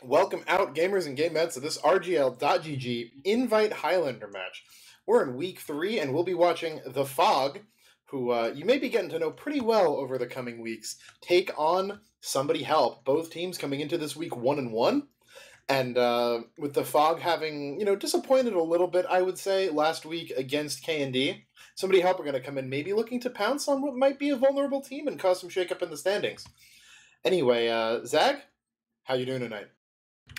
Welcome out, gamers and game meds, to this RGLgg Invite Highlander match. We're in week 3, and we'll be watching The Fog, who you may be getting to know pretty well over the coming weeks, take on Somebody Help. Both teams coming into this week 1-1, and with The Fog having, disappointed a little bit, I would say, last week against K&D, Somebody Help are going to come in maybe looking to pounce on what might be a vulnerable team and cause some shakeup in the standings. Anyway, Zag, how you doing tonight?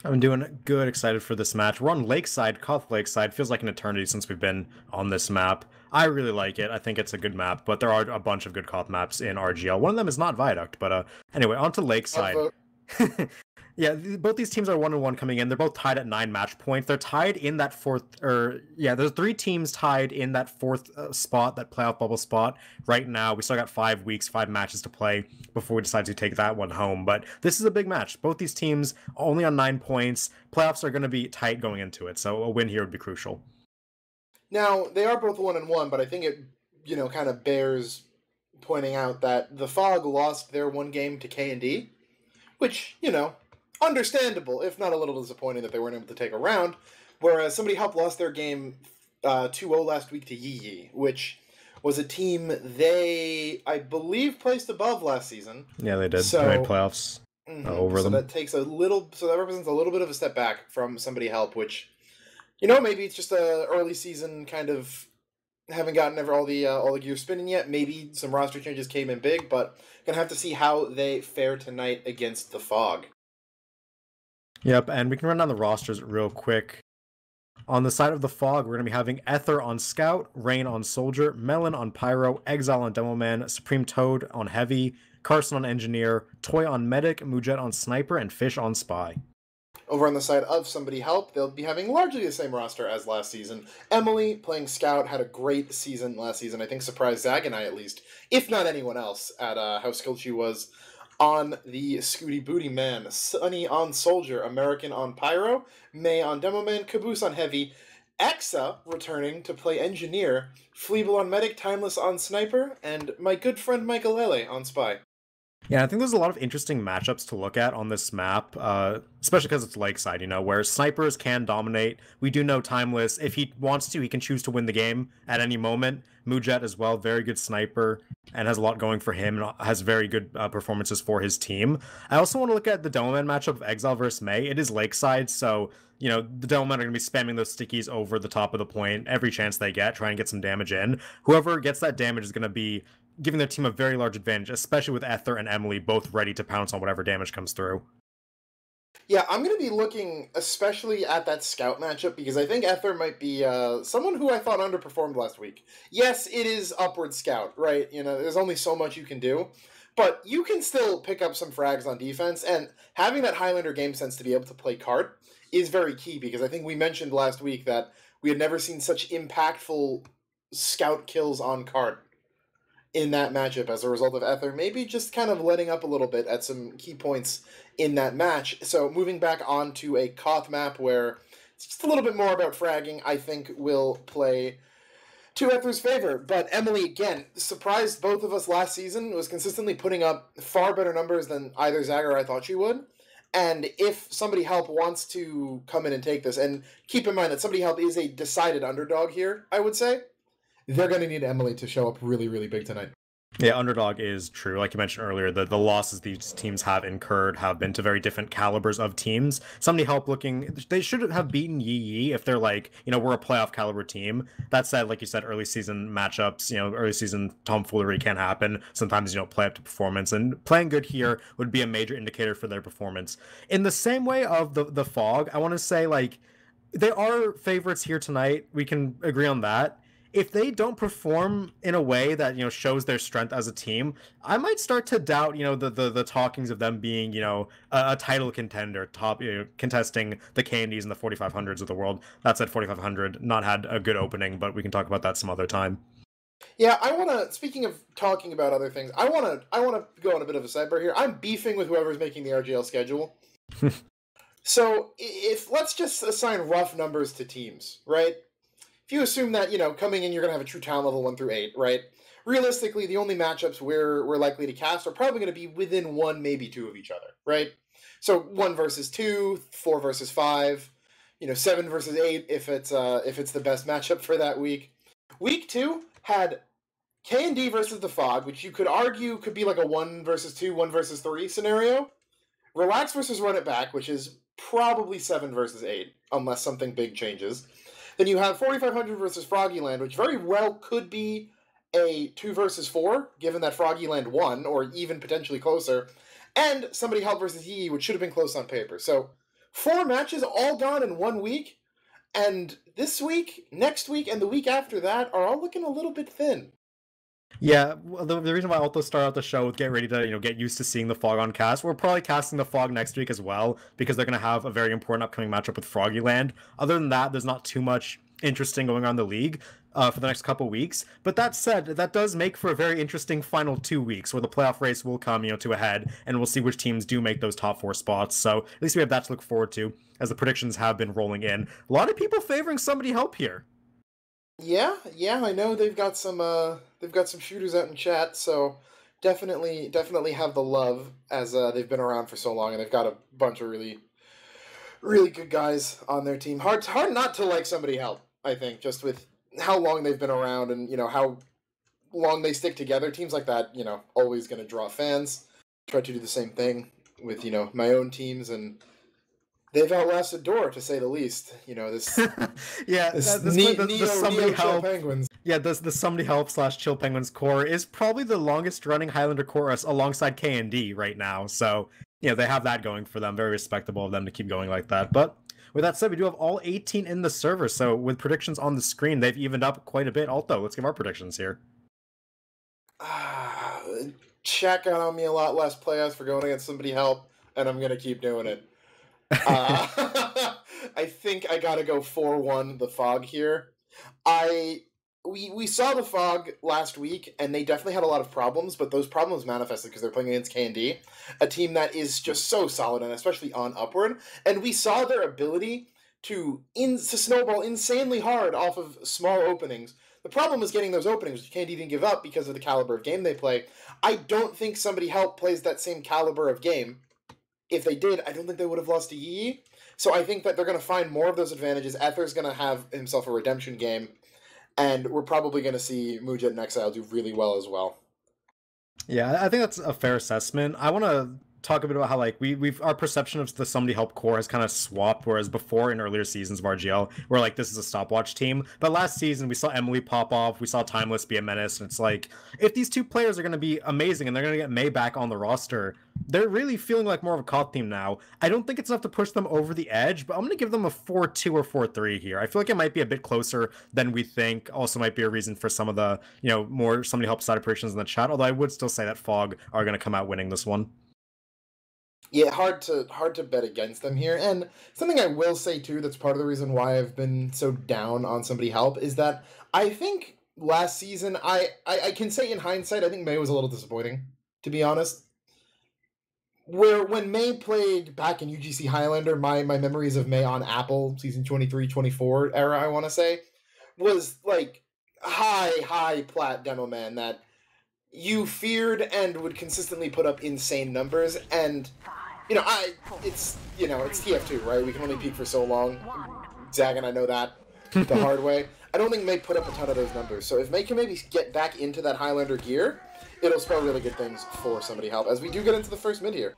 I'm doing good, excited for this match. We're on Lakeside, Cough Lakeside. Feels like an eternity since we've been on this map. I really like it. I think it's a good map, but there are a bunch of good Cough maps in RGL. One of them is not Viaduct, but anyway, on to Lakeside. Yeah, both these teams are 1-1 coming in. They're both tied at 9 match points. They're tied in that there's 3 teams tied in that fourth spot, that playoff bubble spot right now. We still got 5 weeks, 5 matches to play before we decide to take that one home. But this is a big match. Both these teams only on 9 points. Playoffs are going to be tight going into it, so a win here would be crucial. Now, they are both 1-1, but I think it, kind of bears pointing out that the Fog lost their one game to K&D, which, understandable, if not a little disappointing that they weren't able to take a round, whereas Somebody Help lost their game 2-0 last week to Yi, which was a team they, I believe, placed above last season. Yeah, they did. They made playoffs over them. That represents a little bit of a step back from Somebody Help, which, maybe it's just a early season kind of haven't gotten all the gears spinning yet. Maybe some roster changes came in big, but gonna have to see how they fare tonight against the Fog. Yep, and we can run down the rosters real quick. On the side of the Fog, we're going to be having Ether on Scout, Rain on Soldier, Melon on Pyro, Exile on Demoman, Supreme Toad on Heavy, Carson on Engineer, Toy on Medic, Mujet on Sniper, and Fish on Spy. Over on the side of Somebody Help, they'll be having largely the same roster as last season. Emily, playing Scout, had a great season last season. I think surprised Zag and I, at least, if not anyone else, at how skilled she was on the Scooty Booty Man. Sunny on Soldier, American on Pyro, May on Demoman, Caboose on Heavy, Exa returning to play Engineer, Fleeble on Medic, Timeless on Sniper, and my good friend Michael Lele on Spy. Yeah, I think there's a lot of interesting matchups to look at on this map, especially because it's Lakeside, where snipers can dominate. We do know Timeless, if he wants to, he can choose to win the game at any moment. Mujet as well, very good sniper, and has a lot going for him, and has very good performances for his team. I also want to look at the Demoman matchup of Exile versus May. It is Lakeside, so, the Demoman are going to be spamming those stickies over the top of the point every chance they get, trying to get some damage in. Whoever gets that damage is going to be giving their team a very large advantage, especially with Ether and Emily both ready to pounce on whatever damage comes through. Yeah, I'm going to be looking especially at that Scout matchup because I think Ether might be someone who I thought underperformed last week. Yes, it is Upward Scout, right? There's only so much you can do, but you can still pick up some frags on defense, and having that Highlander game sense to be able to play card is very key because I think we mentioned last week that we had never seen such impactful Scout kills on card in that matchup as a result of Ether maybe just kind of letting up a little bit at some key points in that match. So moving back on to a Koth map where it's just a little bit more about fragging, I think will play to Ether's favor. But Emily, again, surprised both of us last season, was consistently putting up far better numbers than either Zag or I thought she would. And if Somebody Help wants to come in and take this, and keep in mind that Somebody Help is a decided underdog here, I would say, they're going to need Emily to show up really, really big tonight. Yeah, underdog is true. Like you mentioned earlier, the losses these teams have incurred have been to very different calibers of teams. Somebody Help looking, they should have beaten Yi if they're like, we're a playoff caliber team. That said, like you said, early season matchups, early season tomfoolery can happen. Sometimes, play up to performance, and playing good here would be a major indicator for their performance. In the same way of the Fog, I want to say, like, they are favorites here tonight. We can agree on that. If they don't perform in a way that shows their strength as a team, I might start to doubt the talkings of them being a title contender, top contesting the Candies and the 4500s of the world. That said, 4500 not had a good opening, but we can talk about that some other time. Yeah, I want to. Speaking of talking about other things, I want to go on a bit of a sidebar here. I'm beefing with whoever's making the RGL schedule. So if let's just assign rough numbers to teams, right? If you assume that, coming in, you're going to have a true talent level 1 through 8, right? Realistically, the only matchups we're likely to cast are probably going to be within 1, maybe 2 of each other, right? So 1 versus 2, 4 versus 5, 7 versus 8 if it's the best matchup for that week. Week 2 had K&D versus the Fog, which you could argue could be like a 1 versus 2, 1 versus 3 scenario. Relax versus Run It Back, which is probably 7 versus 8, unless something big changes. Then you have 4500 versus Froggyland, which very well could be a 2 versus 4, given that Froggyland won, or even potentially closer. And Somebody Help versus Yee, which should have been close on paper. So 4 matches all gone in 1 week, and this week, next week, and the week after that are all looking a little bit thin. Yeah, well, the reason why I also start out the show with get ready to get used to seeing the Fog on cast. We're probably casting the Fog next week as well, because they're going to have a very important upcoming matchup with Froggyland. Other than that, there's not too much interesting going on in the league for the next couple weeks. But that said, that does make for a very interesting final 2 weeks where the playoff race will come to a head, and we'll see which teams do make those top 4 spots. So at least we have that to look forward to, as the predictions have been rolling in. A lot of people favoring Somebody Help here. Yeah, I know they've got some shooters out in chat, so definitely have the love, as they've been around for so long, and they've got a bunch of really good guys on their team. Hard not to like Somebody Help, I think, just with how long they've been around and how long they stick together. Teams like that, always going to draw fans. Try to do the same thing with my own teams, and they've outlasted Door, to say the least. This yeah, the Somebody Help Penguins. Yeah, the Somebody Help / Chill Penguins core is probably the longest running Highlander chorus alongside K&D right now. So they have that going for them. Very respectable of them to keep going like that. But with that said, we do have all 18 in the server. So with predictions on the screen, they've evened up quite a bit. Alto, let's give our predictions here. Chat got on me a lot last playoffs for going against Somebody Help, and I'm gonna keep doing it. I think I gotta go 4-1 the Fog here. We saw the Fog last week, and they definitely had a lot of problems, but those problems manifested because they're playing against K&D, a team that is just so solid, and especially on Upward, and we saw their ability to snowball insanely hard off of small openings. The problem was getting those openings, which K&D didn't give up because of the caliber of game they play. I don't think Somebody Help plays that same caliber of game. If they did, I don't think they would have lost to Yee. So I think that they're going to find more of those advantages. Ether's going to have himself a redemption game, and we're probably going to see Mujet and Exile do really well as well. Yeah, I think that's a fair assessment. I want to talk a bit about how we've our perception of the Somebody Help core has kind of swapped, whereas before in earlier seasons of RGL we're this is a stopwatch team, but last season we saw Emily pop off, we saw Timeless be a menace, and it's if these two players are going to be amazing and they're going to get May back on the roster, they're really feeling like more of a COD team now. I don't think it's enough to push them over the edge, but I'm going to give them a 4-2 or 4-3 here. I feel like it might be a bit closer than we think. Also might be a reason for some of the more Somebody Help side predictions in the chat, although I would still say that Fog are going to come out winning this one. Yeah, hard to bet against them here. And something I will say, too, that's part of the reason why I've been so down on Somebody Help is that I think last season, I can say in hindsight, I think May was a little disappointing, to be honest. When May played back in UGC Highlander, my memories of May on Apple, season 23-24 era, I want to say, was high plat demo man that you feared and would consistently put up insane numbers, and it's TF2, right? We can only peak for so long. Zag and I know that the hard way. I don't think May put up a ton of those numbers, so if May can maybe get back into that Highlander gear, it'll spell really good things for Somebody Help, as we do get into the first mid here.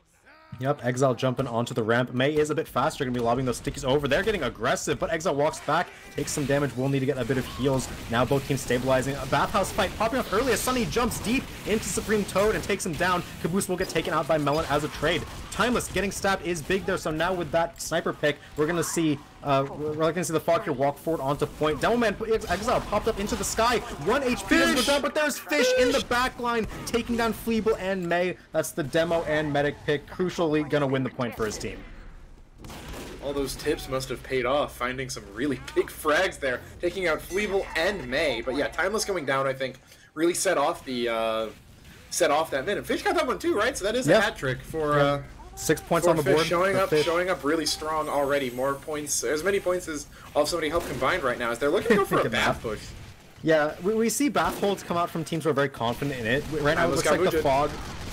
Yep, Exile jumping onto the ramp. May is a bit faster, going to be lobbing those stickies over. They're getting aggressive, but Exile walks back, takes some damage, will need to get a bit of heals. Now both teams stabilizing. A bathhouse fight popping off early as Sunny jumps deep into Supreme Toad and takes him down. Caboose will get taken out by Melon as a trade. Timeless getting stabbed is big there, so now with that sniper pick, we're going to see the Fog here walk forward onto point. Demoman Exile popped up into the sky. 1 HP doesn't go down, but there's Fish in the back line, taking down Fleeble and May. That's the demo and medic pick, crucially going to win the point for his team. All those tips must have paid off, finding some really big frags there, taking out Fleeble and May. But yeah, Timeless going down, I think, really set off that mid. And Fish got that one too, right? So that is a hat trick for 6 points on the board. Showing up really strong already. More points, as many points as all of Somebody Help combined right now, as they're looking to go for a bath push. Yeah, we see bath holds come out from teams who are very confident in it. Right now it looks like the Fog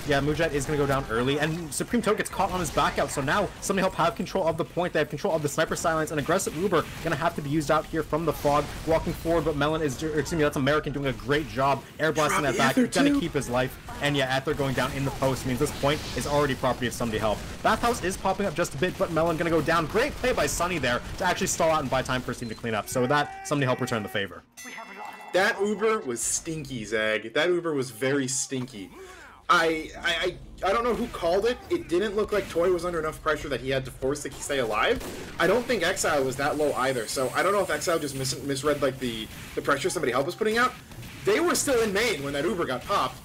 Yeah, Mujet is going to go down early, and Supreme Toad gets caught on his back out, so now Somebody Help have control of the point. They have control of the sniper silence, and aggressive Uber going to have to be used out here from the fog, walking forward, but Melon is, excuse me, that's American doing a great job air blasting that back. He's going to keep his life, and yeah, Ether going down in the post means this point is already property of Somebody Help. Bathhouse is popping up just a bit, but Melon going to go down. Great play by Sunny there to actually stall out and buy time for his team to clean up. So with that, Somebody Help return the favor. That Uber was stinky, Zag. That Uber was very stinky. I don't know who called it. It didn't look like Toy was under enough pressure that he had to force to stay alive. I don't think Exile was that low either, so I don't know if Exile just misread like the pressure Somebody Help was putting out. They were still in main when that Uber got popped.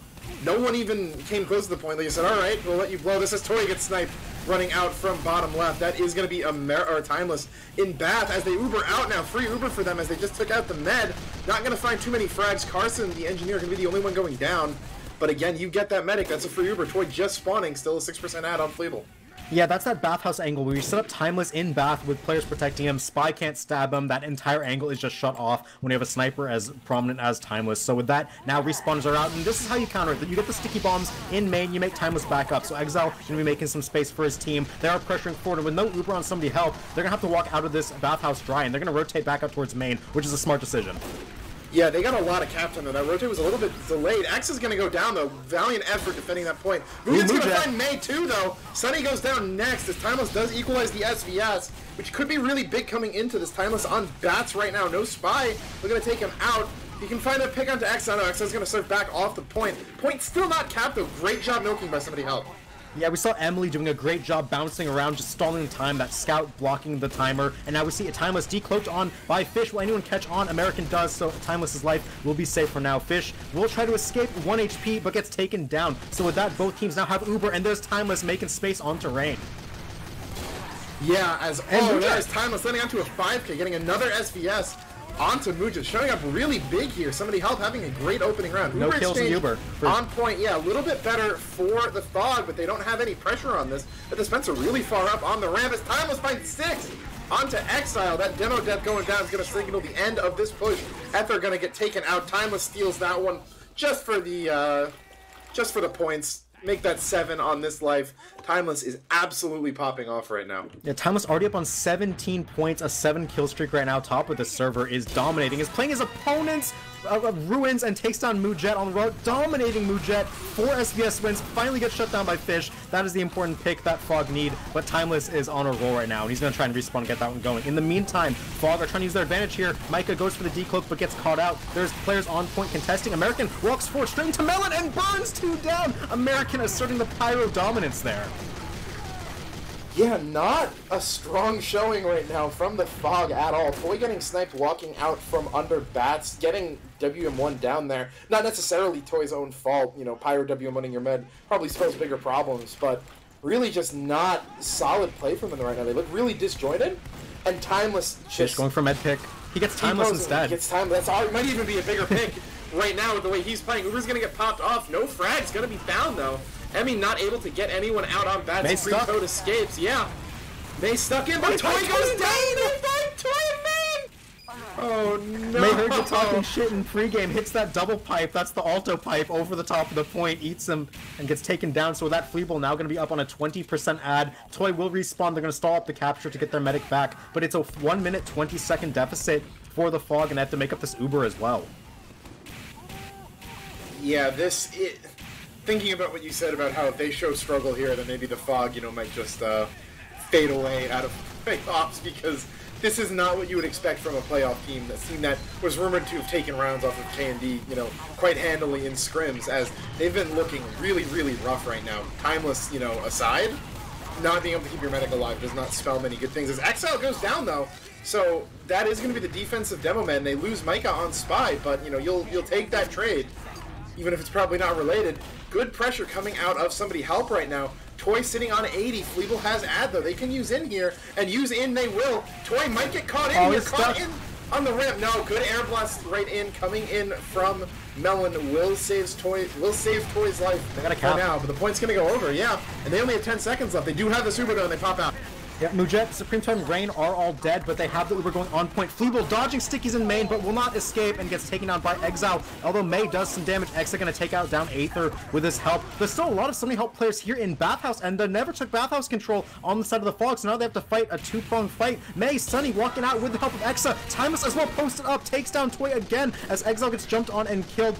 No one even came close to the point. They said, all right, we'll let you blow this as Toy gets sniped running out from bottom left. That is going to be a Timeless in Bath as they Uber out now. Free Uber for them as they just took out the med. Not going to find too many frags. Carson, the engineer, going to be the only one going down. But again, you get that medic. That's a free Uber. Toy just spawning. Still a 6% ad on Fleeble. Yeah, that's that Bathhouse angle where you set up Timeless in Bath with players protecting him. Spy can't stab him. That entire angle is just shut off when you have a sniper as prominent as Timeless. So with that, now respawns are out, and this is how you counter it. You get the sticky bombs in main, you make Timeless back up. So Exile going to be making some space for his team. They are pressuring forward, and with no Uber on Somebody Help, they're going to have to walk out of this Bathhouse dry, and they're going to rotate back up towards main, which is a smart decision. Yeah, they got a lot of captain though. That rotate was a little bit delayed. X is going to go down though. Valiant effort defending that point. Mujet's going to find May too though. Sunny goes down next as Timeless does equalize the SVS, which could be really big coming into this. Timeless on bats right now. No Spy. We're going to take him out. You can find a pick onto X. I know X is going to surf back off the point. Point still not capped though. Great job milking by Somebody Help. Yeah, we saw Emily doing a great job bouncing around, just stalling time, that scout blocking the timer, and now we see a Timeless decloaked on by Fish. Will anyone catch on? American does, so Timeless's life will be safe for now. Fish will try to escape 1 HP, but gets taken down. So with that, both teams now have Uber, and there's Timeless making space on terrain. Yeah, there's Timeless letting onto a 5K, getting another SVS. Onto Mujet, showing up really big here. Somebody Help having a great opening round. No Uber kills in Uber. On point, yeah, a little bit better for the Fog, but they don't have any pressure on this. But the Spencer really far up on the ramp as Timeless finds 6. Onto Exile. That demo death going down is going to signal the end of this push. Ether going to get taken out. Timeless steals that one just for the points. Make that 7 on this life. Timeless is absolutely popping off right now. Yeah, Timeless already up on 17 points, a 7 kill streak right now. Top of the server is dominating. Is playing his opponents, Ruins, and takes down Mujet on the road. Dominating Mujet. 4 SVS wins. Finally gets shut down by Fish. That is the important pick that Fog need. But Timeless is on a roll right now, and he's going to try and respawn and get that one going. In the meantime, Fog are trying to use their advantage here. Micah goes for the decloak, but gets caught out. There's players on point contesting. American walks forward straight into Melon and burns 2 down. American asserting the pyro dominance there. Yeah, not a strong showing right now from the Fog at all. Toy getting sniped walking out from under bats, getting WM1 down there. Not necessarily Toy's own fault, you know, Pyro WM1ing your med probably spells bigger problems, but really just not solid play from them right now. They look really disjointed, and Timeless just going for med pick. He gets Timeless instead. He gets Timeless. That's all. It might even be a bigger pick right now with the way he's playing. Uber's going to get popped off. No frag's going to be found, though. Emmy not able to get anyone out on bats. Free Toad escapes. Yeah. May stuck in, but Toy goes down. They find Toy in main. Oh, no. May heard you talking shit in pregame. Hits that double pipe. That's the alto pipe over the top of the point. Eats him and gets taken down. So that Fleeble now going to be up on a 20% ad. Toy will respawn. They're going to stall up the capture to get their medic back. But it's a 1 minute 20-second deficit for the Fog, and they have to make up this Uber as well. Yeah, thinking about what you said about how if they show struggle here, then maybe the Fog, you know, might just fade away out of playoffs, because this is not what you would expect from a playoff team. A team that was rumored to have taken rounds off of K&D, you know, quite handily in scrims, as they've been looking really, really rough right now. Timeless, you know, aside, not being able to keep your medic alive does not spell many good things. As Exile goes down, though, so that is going to be the defensive demo man. They lose Micah on Spy, but, you know, you'll take that trade, even if it's probably not related. Good pressure coming out of Somebody Help right now. Toy sitting on 80. Fleeble has ad, though. They can use in here, and use in they will. Toy might get caught in here. Caught in on the ramp. No, good air blast right in. Coming in from Melon will save Toy's life. They got a cap now, but the point's going to go over, yeah. And they only have 10 seconds left. They do have the super, though, and they pop out. Yeah, Mujet, Supreme Toad, and Rain are all dead, but they have the Uber going on point. Fleeble dodging stickies in main, but will not escape and gets taken down by Exile. Although May does some damage, Exa gonna take out down Aether with his help. There's still a lot of Summoning Help players here in Bathhouse, and they never took Bathhouse control on the side of the Fog, so now they have to fight a two-pronged fight. May, Sunny walking out with the help of Exa. Timeless as well posted up, takes down Toy again as Exile gets jumped on and killed.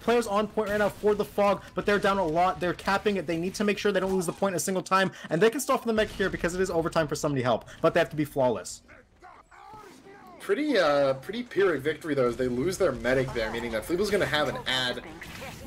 Players on point right now for the Fog, but they're down a lot. They're capping it. They need to make sure they don't lose the point a single time, and they can stall for the mech here because it is overtime for somebody help, but they have to be flawless. Pretty Pyrrhic victory though, as they lose their medic there, meaning that Fleeble's gonna have an ad.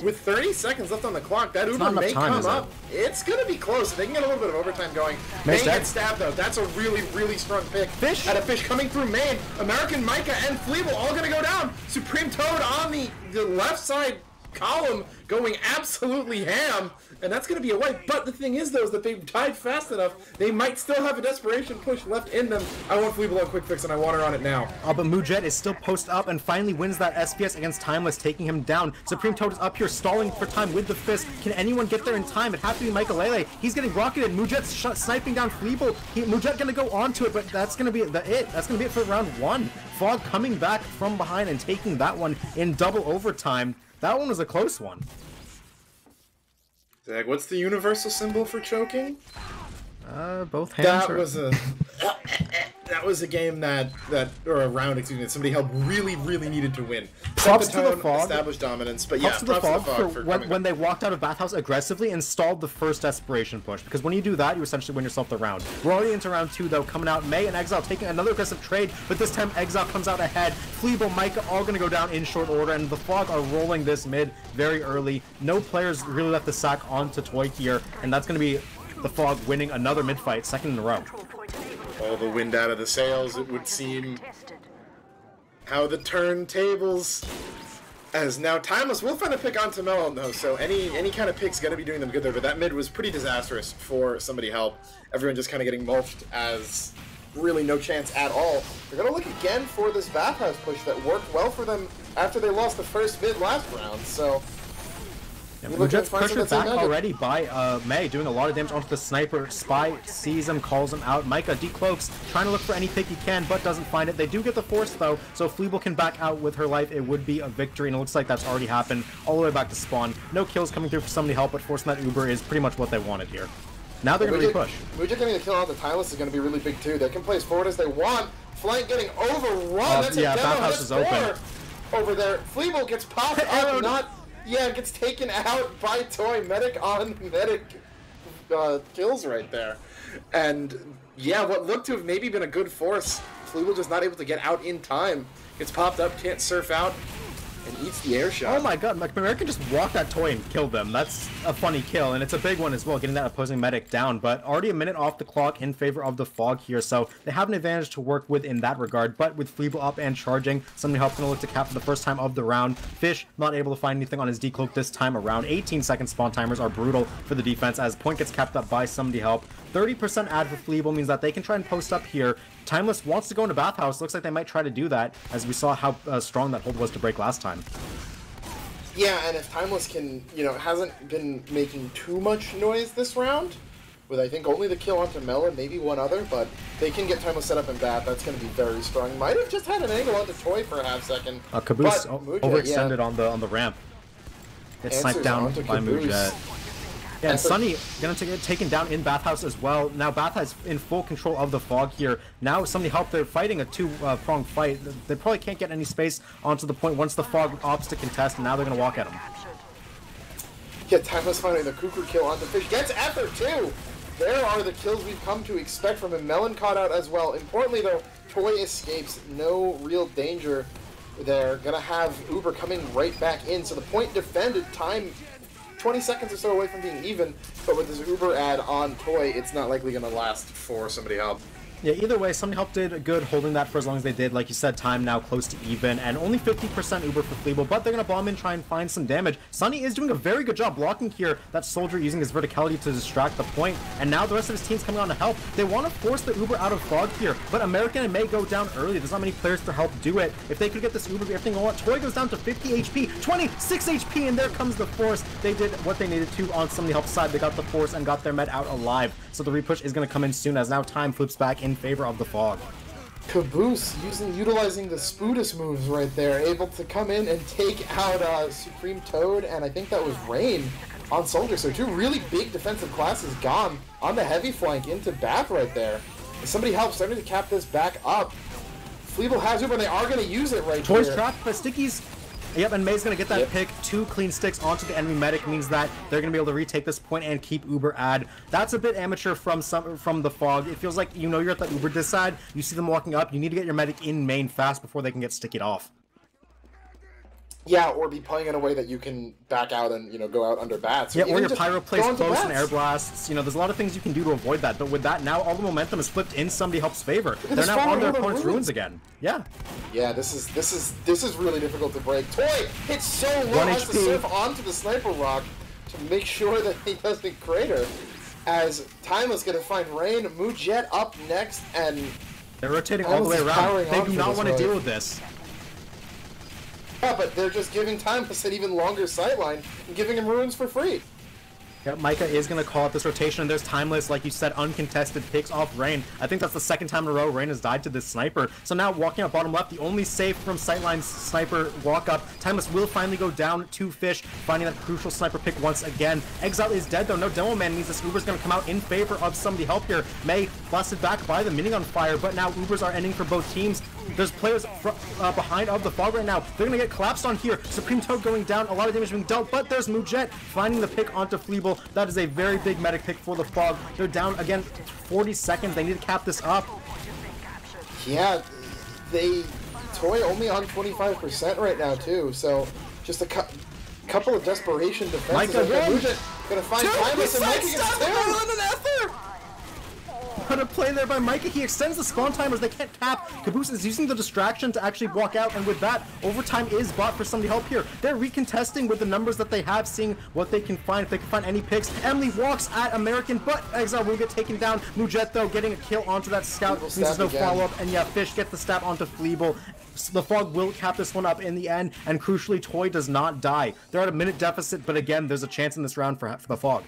With 30 seconds left on the clock, that Uber may come up. It's gonna be close. They can get a little bit of overtime going. May get stabbed though. That's a really strong pick. Fish! At a Fish coming through main. American Micah and Fleeble all gonna go down. Supreme Toad on the left side column going absolutely ham, and that's going to be a wipe. But the thing is, though, is that they've died fast enough, they might still have a desperation push left in them. I want Fleeble on quick fix, and I want her on it now. But Mujet is still post up and finally wins that SPS against Timeless, taking him down. Supreme Toad is up here stalling for time with the fist. Can anyone get there in time? It has to be Michael Lele. He's getting rocketed. Mujet's sniping down Fleeble. Mujet going to go onto it, but that's going to be That's going to be it for round one. Fog coming back from behind and taking that one in double overtime. That one was a close one. Zach, what's the universal symbol for choking? Both hands. That was a game or a round, excuse me, that somebody helped really needed to win. Props to the Fog. Established dominance, but yeah, props to the Fog for when they walked out of Bathhouse aggressively and stalled the first desperation push. Because when you do that, you essentially win yourself the round. We're already into round two though, coming out. May and Exile taking another aggressive trade, but this time Exile comes out ahead. Fleeble, Micah all going to go down in short order, and the Fog are rolling this mid very early. No players really left the sack onto Toy here, and that's going to be the Fog winning another mid fight, second in a row. All the wind out of the sails, it would seem. How the turntables. As now Timeless will find a pick onto Melon though, so any kind of pick's gonna be doing them good there, but that mid was pretty disastrous for somebody help. Everyone just kind of getting mulched as really no chance at all. They're gonna look again for this Bathhouse push that worked well for them after they lost the first mid last round, so. Yeah, Mujet's pressured back already by May, doing a lot of damage onto the sniper. Spy sees him, calls him out. Micah decloaks, trying to look for any pick he can, but doesn't find it. They do get the force though, so if Fleeble can back out with her life, it would be a victory, and it looks like that's already happened all the way back to spawn. No kills coming through for somebody help, but forcing that Uber is pretty much what they wanted here. Now they're going to push. Mujet getting a kill on the Timeless is going to be really big too. They can play as forward as they want. Flank getting overrun. That's yeah, a Bathhouse is open. Over there. Fleeble gets popped up, gets taken out by Toy. Medic on medic kills right there. And yeah, what looked to have maybe been a good force, Fleeble just not able to get out in time. Gets popped up, can't surf out, and eats the air shot. Oh my god, American just walked that Toy and killed them. That's a funny kill, and it's a big one as well, getting that opposing medic down. But already a minute off the clock in favor of the Fog here, so they have an advantage to work with in that regard. But with Fleeble up and charging, somebody help's going to look to cap for the first time of the round. Fish not able to find anything on his decloak this time around. 18-second spawn timers are brutal for the defense as point gets capped up by somebody help. 30% ad for Fleeble means that they can try and post up here. Timeless wants to go into Bathhouse. Looks like they might try to do that, as we saw how strong that hold was to break last time. Yeah, and if Timeless can, hasn't been making too much noise this round, with I think only the kill onto Melon, maybe one other, but they can get Timeless set up in Bath. That's going to be very strong. Might have just had an angle onto Toy for a half second. Caboose overextended on the ramp. Gets sniped down by Mujet. Yeah, and Sunny gonna get taken down in Bathhouse as well. Now Bathhouse in full control of the Fog here. Now somebody help, they're fighting a two-pronged fight. They probably can't get any space onto the point once the Fog opts to contest, and now they're gonna walk at him. Yeah, Timeless finding the Cuckoo kill onto Fish. Gets after too! There are the kills we've come to expect from him. Melon caught out as well. Importantly though, Toy escapes. No real danger there. Gonna have Uber coming right back in. So the point defended, time 20 seconds or so away from being even, but with this Uber ad on Toy, it's not likely going to last for somebody else. Yeah, either way, Somebody Help did good holding that for as long as they did. Like you said, time now close to even, and only 50% Uber for Fleeble, but they're going to bomb in, try and find some damage. Sunny is doing a very good job blocking here. That Soldier using his verticality to distract the point, and now the rest of his team's coming on to help. They want to force the Uber out of Fog here, but American and May go down early. There's not many players to help do it. If they could get this Uber, everything going on. Toy goes down to 50 HP, 26 HP, and there comes the Force. They did what they needed to on Somebody Help's side. They got the Force and got their med out alive. So the repush is going to come in soon, as now time flips back in favor of the Fog. Caboose utilizing the Spootus moves right there, able to come in and take out Supreme Toad, and I think that was Rain on Soldier. So two really big defensive classes gone on the heavy flank into Bath right there. Somebody Help starting to cap this back up. Fleeble has Uber, and they are going to use it right Toys here. trapped, but Sticky's... Yep, and May's going to get that pick. 2 clean sticks onto the enemy medic means that they're going to be able to retake this point and keep Uber ad. That's a bit amateur from the Fog. It feels like, you know, you're at that Uber dis side, you see them walking up, you need to get your medic in main fast before they can get Stickied off. Yeah, or be playing in a way that you can back out and, you know, go out under bats. Yeah, or your Pyro plays close and air blasts. You know, there's a lot of things you can do to avoid that. But with that, now all the momentum is flipped in Somebody Help's favor. They're now on their opponent's ruins again. Yeah. Yeah, this is really difficult to break. Toy hits so low, has to surf onto the sniper rock to make sure that he doesn't crater. As Timeless going to find Rain, Mujet up next, and they're rotating all the way around. They do not want to deal with this. Yeah, but they're just giving Timeless an even longer sightline and giving him runes for free. Yeah, Micah is going to call out this rotation, and there's Timeless, like you said, uncontested, picks off Rain. I think that's the second time in a row Rain has died to this sniper. So now walking up bottom left, the only safe from sightline sniper walk up. Timeless will finally go down to Fish, finding that crucial sniper pick once again. Exile is dead though, no Demo Man means this Uber's going to come out in favor of Somebody Help here. May blasted back by the mini on fire, but now Ubers are ending for both teams. There's players behind of the Fog right now. They're going to get collapsed on here. Supreme Toad going down, a lot of damage being dealt, but there's Mujet finding the pick onto Fleeble. That is a very big medic pick for the Fog. They're down again 40 seconds. They need to cap this up. Yeah, Toy only on 25% right now too, so just a couple of desperation defenses. Mujet gonna find Timeless, and Micah gets killed. What a play there by Micah. He extends the spawn timers. They can't cap. Caboose is using the distraction to actually walk out, and with that, overtime is bought for Somebody Help here. They're recontesting with the numbers that they have, seeing what they can find, if they can find any picks. Emily walks at American, but Exile will get taken down. Mujet, though, getting a kill onto that scout. Means there's no follow-up, and yeah, Fish gets the stab onto Fleeble. The Fog will cap this one up in the end, and crucially, Toy does not die. They're at a minute deficit, but again, there's a chance in this round for the Fog.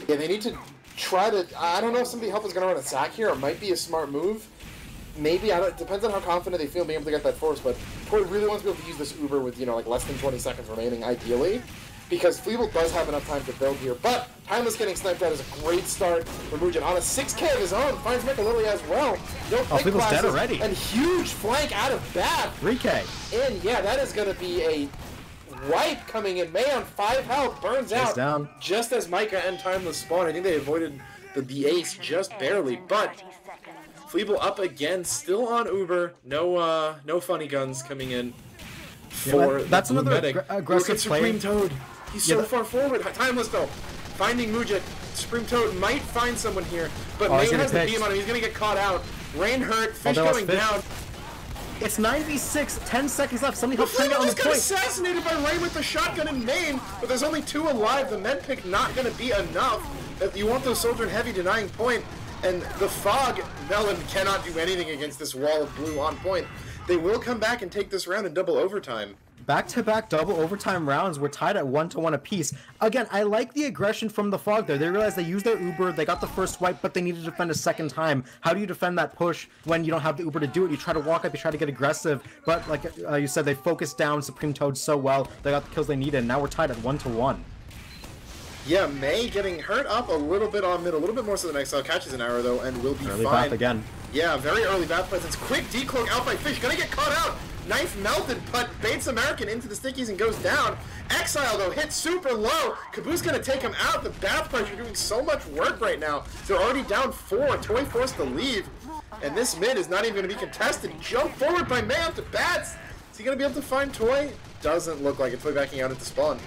Yeah, they need to try to... I don't know if Somebody Help is going to run a sack here. It might be a smart move. Maybe. It depends on how confident they feel being able to get that Force, but Toy really wants to be able to use this Uber with, you know, like less than 20 seconds remaining, ideally, because Fleeble does have enough time to build here. But Timeless getting sniped out is a great start for Mujet. On a 6K of his own, finds Mecca Lily as well. No Fleeble's dead already. And huge flank out of Bath. 3K. And yeah, that is going to be a wipe coming in. May on 5 health, burns out down just as Micah and Timeless spawn. I think they avoided the ace just barely, but Fleeble up again, still on Uber. No funny guns coming in for that's another aggressive Supreme play. Toad. He's so far forward. Timeless though, finding Mujet. Supreme Toad might find someone here, but May has the beam on him. He's gonna get caught out. Rain hurt. Fish going down. It's 9v6, 10 seconds left. Somebody help trying to get on the point. Assassinated by Rain with the shotgun in main, but there's only 2 alive. The med pick not going to be enough. You want those Soldier and Heavy denying point, and the Fog, Melon cannot do anything against this wall of blue on point. They will come back and take this round in double overtime. Back-to-back double overtime rounds. We're tied at 1-1 apiece. Again, I like the aggression from the Fog there. They realized they used their Uber, they got the first wipe, but they need to defend a second time. How do you defend that push when you don't have the Uber to do it? You try to walk up, you try to get aggressive, but like you said, they focused down Supreme Toad so well. They got the kills they needed, and now we're tied at 1-1. Yeah, May getting hurt up a little bit on mid, a little bit more so than Exile. Catches an arrow though, and will be early fine. Bath again. Yeah, very early Bath presence. Quick decloak out by Fish. Gonna get caught out. Knife melted, but baits American into the stickies and goes down. Exile, though, hit super low. Caboose gonna take him out. The Bath pressure doing so much work right now. They're already down 4. Toy forced to leave. And this mid is not even gonna be contested. Jump forward by May up to Bats. Is he gonna be able to find Toy? Doesn't look like it. Toy backing out at the spawn.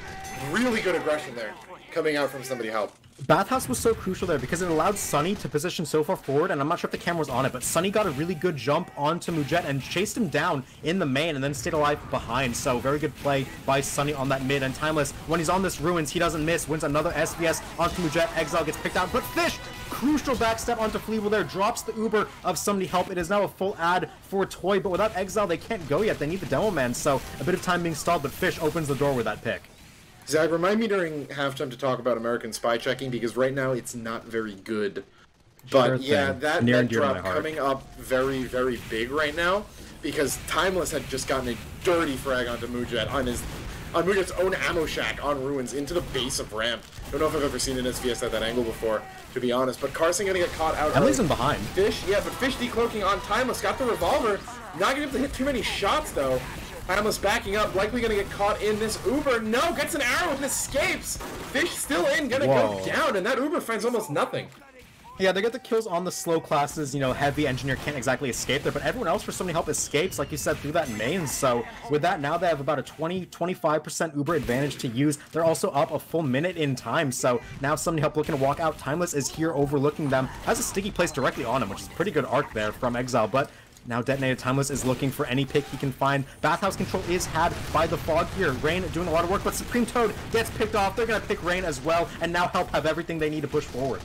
Really good aggression there, coming out from Somebody Help. Bathhouse was so crucial there because it allowed Sunny to position so far forward, and I'm not sure if the camera was on it, but Sunny got a really good jump onto Mujet and chased him down in the main and then stayed alive behind. So very good play by Sunny on that mid, and Timeless, when he's on this Ruins, he doesn't miss, wins another SVS onto Mujet. Exile gets picked out, but Fish, crucial backstep onto Fleeble there, drops the Uber of Somebody Help. It is now a full ad for Toy, but without Exile, they can't go yet. They need the Demo Man, so a bit of time being stalled, but Fish opens the door with that pick. Zach, remind me during halftime to talk about American Spy checking, because right now it's not very good. But Sure yeah, thing. that Near and dear to drop my heart. coming up very, very big right now, because Timeless had just gotten a dirty frag onto Mujet on Mujet's own ammo shack on Ruins into the base of ramp. Don't know if I've ever seen an SVS at that angle before, to be honest. But Carson gonna get caught out. Emily's in behind. Fish, yeah, but Fish decloaking on Timeless, got the revolver. Not gonna be able to hit too many shots though. Timeless backing up, likely gonna get caught in this Uber. No, gets an arrow and escapes. Fish still in, gonna go down, and that Uber finds almost nothing. Yeah, they get the kills on the slow classes, you know, Heavy Engineer can't exactly escape there, but everyone else for Somebody Help escapes, like you said, through that main. So with that, now they have about a 20-25% Uber advantage to use. They're also up a full minute in time, so now Somebody Help looking to walk out. Timeless is here overlooking them, has a sticky place directly on him, which is a pretty good arc there from Exile, but now Detonated Timeless is looking for any pick he can find. Bathhouse control is had by the Fog here. Rain doing a lot of work, but Supreme Toad gets picked off. They're going to pick Rain as well, and now Help have everything they need to push forward.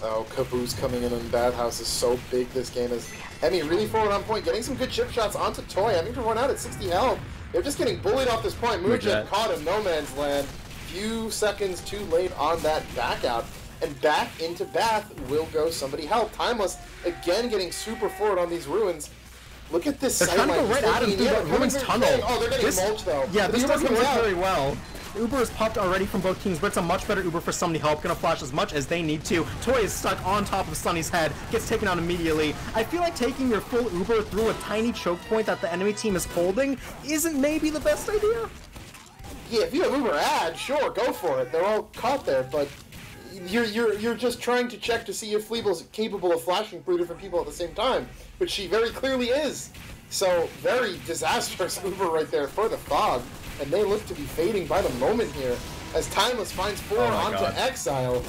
Oh, Caboose coming in and Bathhouse is so big this game. Is Emmy really forward on point, getting some good chip shots onto Toy. Having to run out at 60 health. They're just getting bullied off this point. Mujet caught in no man's land. Few seconds too late on that back out. And back into Bath will go Somebody Help. Timeless again getting super forward on these Ruins. Look at this. They're trying to go right at him through that Ruins tunnel. Oh, they're getting mulched though. Yeah, this doesn't work out very well. Uber is popped already from both teams, but it's a much better Uber for Somebody Help. Gonna flash as much as they need to. Toy is stuck on top of Sunny's head, gets taken out immediately. I feel like taking your full Uber through a tiny choke point that the enemy team is holding isn't maybe the best idea. Yeah, if you have Uber ad, sure, go for it. They're all caught there, but you're just trying to check to see if Fleeble's capable of flashing 3 different people at the same time, which she very clearly is. So, very disastrous Uber right there for the Fog, and they look to be fading by the moment here, as Timeless finds 4 onto Exile.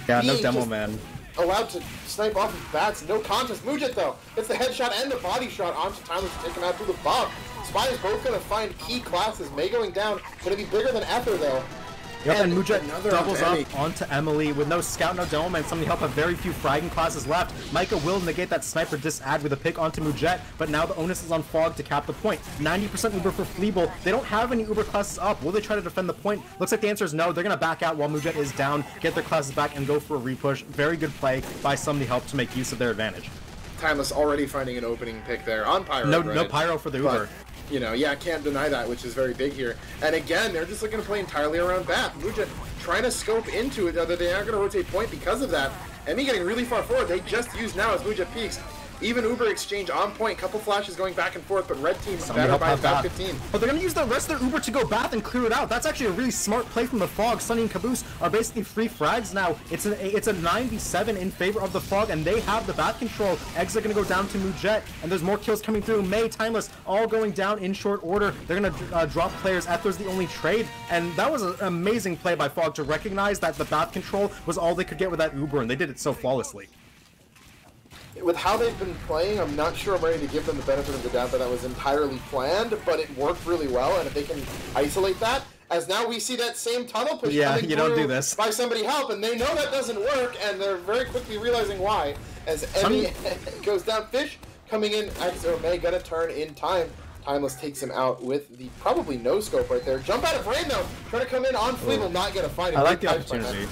Yeah, no Demo Man. Allowed to snipe off of Bats, no contest. Mujet though, gets the headshot and the body shot onto Timeless to take him out through the Fog. Spy is both going to find key classes. May going down, going to be bigger than Ether though. Yep, and Mujet doubles up onto Emily with no scout, no dome, and Somebody Help have very few fragging classes left. Micah will negate that sniper dis-ad with a pick onto Mujet, but now the onus is on Fog to cap the point. 90% Uber for Fleeble. They don't have any Uber classes up. Will they try to defend the point? Looks like the answer is no. They're going to back out while Mujet is down, get their classes back, and go for a repush. Very good play by Somebody Help to make use of their advantage. Timeless already finding an opening pick there on Pyro. No Pyro for the Uber. But, you know, yeah, can't deny that, which is very big here. And again, they're just looking to play entirely around Bath. Mujet trying to scope into it, whether they are going to rotate point because of that. Emmy getting really far forward. They just used now as Mujet peaks. Even Uber exchange on point, couple flashes going back and forth, but red team's better by about 15. But they're going to use the rest of their Uber to go Bath and clear it out. That's actually a really smart play from the Fog. Sunny and Caboose are basically free frags now. It's a 97 in favor of the Fog, and they have the Bath control. Eggs are going to go down to Mujet, and there's more kills coming through. May, Timeless, all going down in short order. They're going to drop players. Ether's the only trade, and that was an amazing play by Fog to recognize that the Bath control was all they could get with that Uber, and they did it so flawlessly. With how they've been playing, I'm not sure I'm ready to give them the benefit of the doubt that was entirely planned, but it worked really well, and if they can isolate that, as now we see that same tunnel push coming don't do this. by Somebody Help, and they know that doesn't work, and they're very quickly realizing why, as Emmy goes down. Fish coming in, Exo May gonna turn in time. Timeless takes him out with the probably no scope right there. Jump out of rain though, trying to come in on Fleeble, not gonna find him. I like the opportunity.